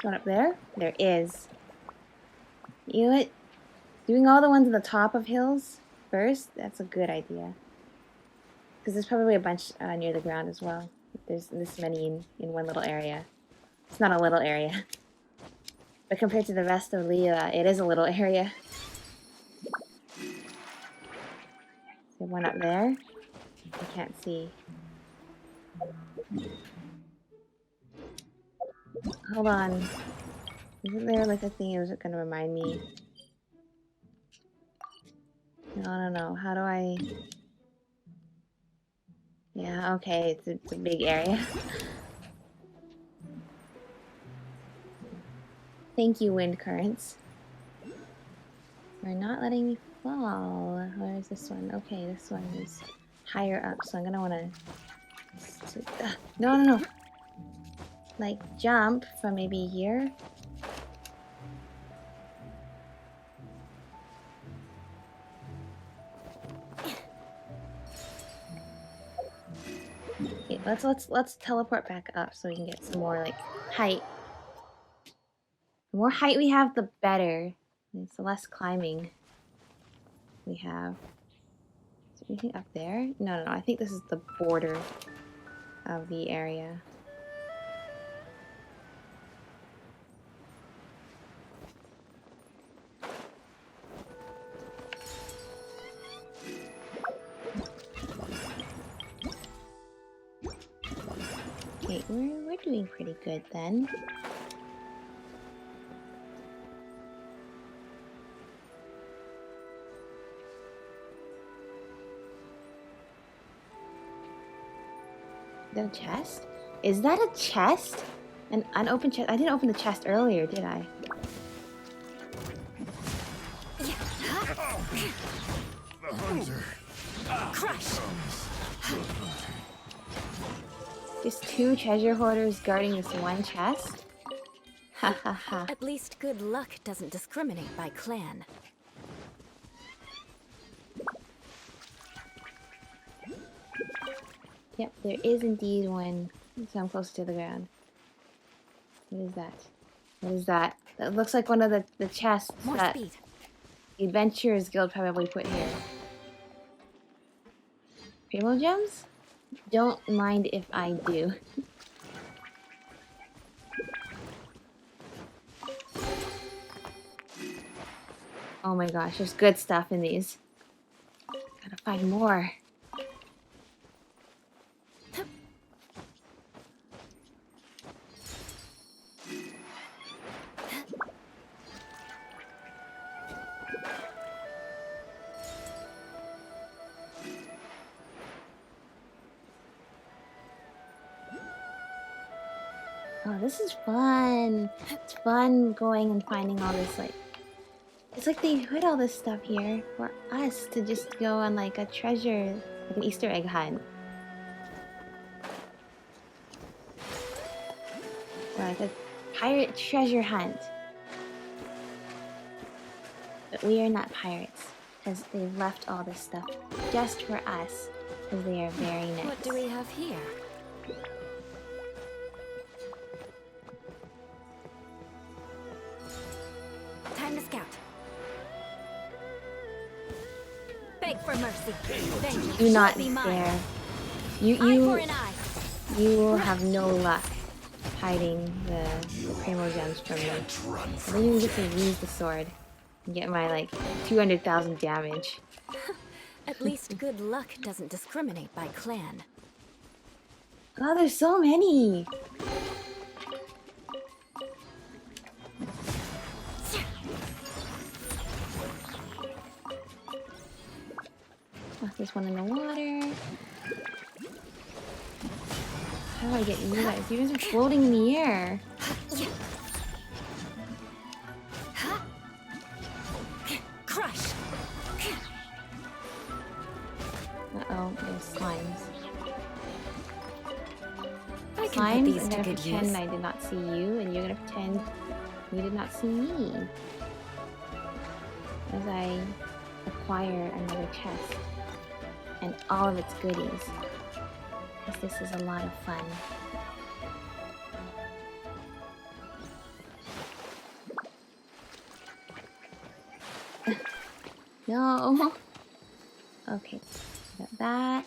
One up there? There is. You know what? Doing all the ones at the top of hills first, that's a good idea. Because there's probably a bunch near the ground as well. There's this many in one little area. It's not a little area. But compared to the rest of Liyue, it is a little area. There's one up there. I can't see. Hold on. Isn't there like a thing that was gonna remind me? No. How do I... Yeah, okay. It's a big area. Thank you, wind currents. They're not letting me fall. Where's this one? Okay, this one is higher up, so I'm gonna wanna... No. Like, jump from maybe here. Okay, let's teleport back up so we can get some more, like, height. The more height we have, the better. It's the less climbing we have. Is there anything up there? No. I think this is the border of the area. Okay, we're doing pretty good then. The chest? Is that a chest? An unopened chest? I didn't open the chest earlier, did I? The hunter. Crush! Just 2 treasure hoarders guarding this one chest? Ha ha ha. At least good luck doesn't discriminate by clan. Yep, there is indeed one. So I'm close to the ground. What is that? What is that? That looks like one of the chests More that speed. the Adventurers Guild probably put here. Primo gems? Don't mind if I do. Oh my gosh, there's good stuff in these. Gotta find more. Oh, this is fun. It's fun going and finding all this, like... It's like they put all this stuff here for us to just go on, like, a treasure... Like an Easter egg hunt. Or like a pirate treasure hunt. But we are not pirates. Because they've left all this stuff just for us. Because they are very nice. What do we have here? Time to scout. Beg for mercy. Vengeance Do not shall be mine. dare. You have no luck hiding the Primo Gems from me. I didn't even get to use the sword and get my, like, 200,000 damage. At least good luck doesn't discriminate by clan. Oh, there's so many! Oh, there's one in the water. How do I get you guys? You guys are floating in the air. Crush. Uh-oh, there's slimes. I can put Slimes, these I'm to gonna good pretend use. I did not see you, and you're gonna pretend you did not see me. As I acquire another chest. And all of its goodies. Because this is a lot of fun. No! Okay, got that.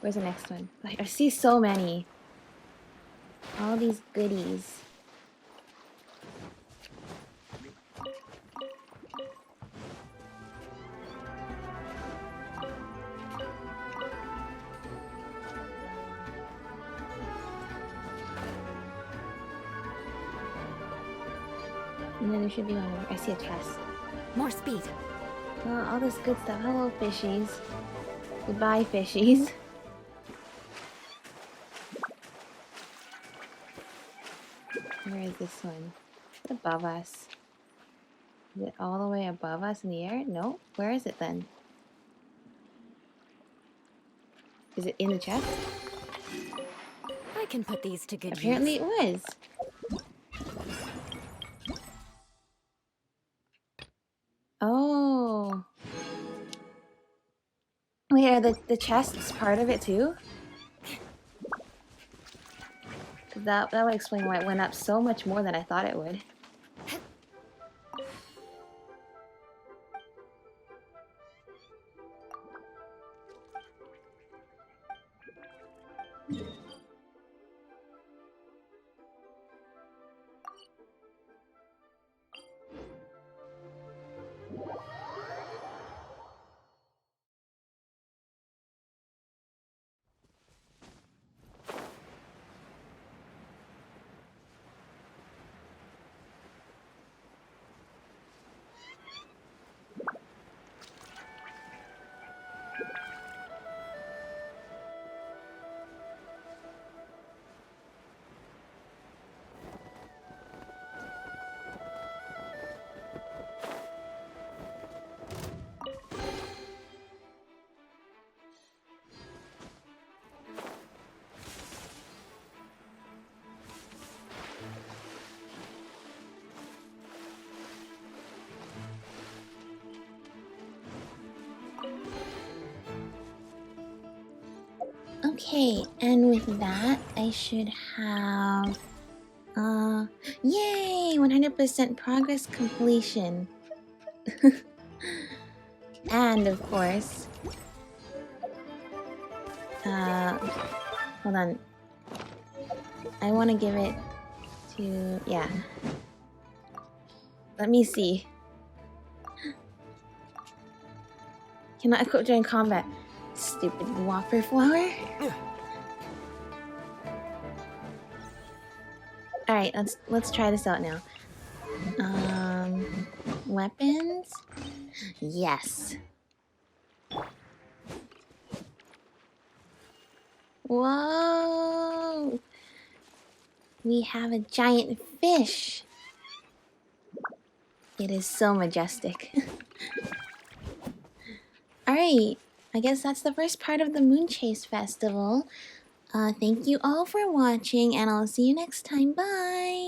Where's the next one? I see so many. All these goodies. And then there should be one over. I see a chest. More speed. Oh, all this good stuff. Hello, fishies. Goodbye, fishies. Where is this one? Is it above us? Is it all the way above us in the air? No? Where is it then? Is it in the chest? I can put these to good Apparently use. it was. Oh. Wait, are the chests part of it too? 'Cause that would explain why it went up so much more than I thought it would. Okay, and with that, I should have... Yay! 100% progress completion. And, of course... hold on. I want to give it to... yeah. Let me see. Cannot equip during combat. Stupid Whopper flower. Alright, let's try this out now. Weapons? Yes. Whoa! We have a giant fish. It is so majestic. Alright, I guess that's the first part of the Moonchase Festival. Thank you all for watching, and I'll see you next time. Bye!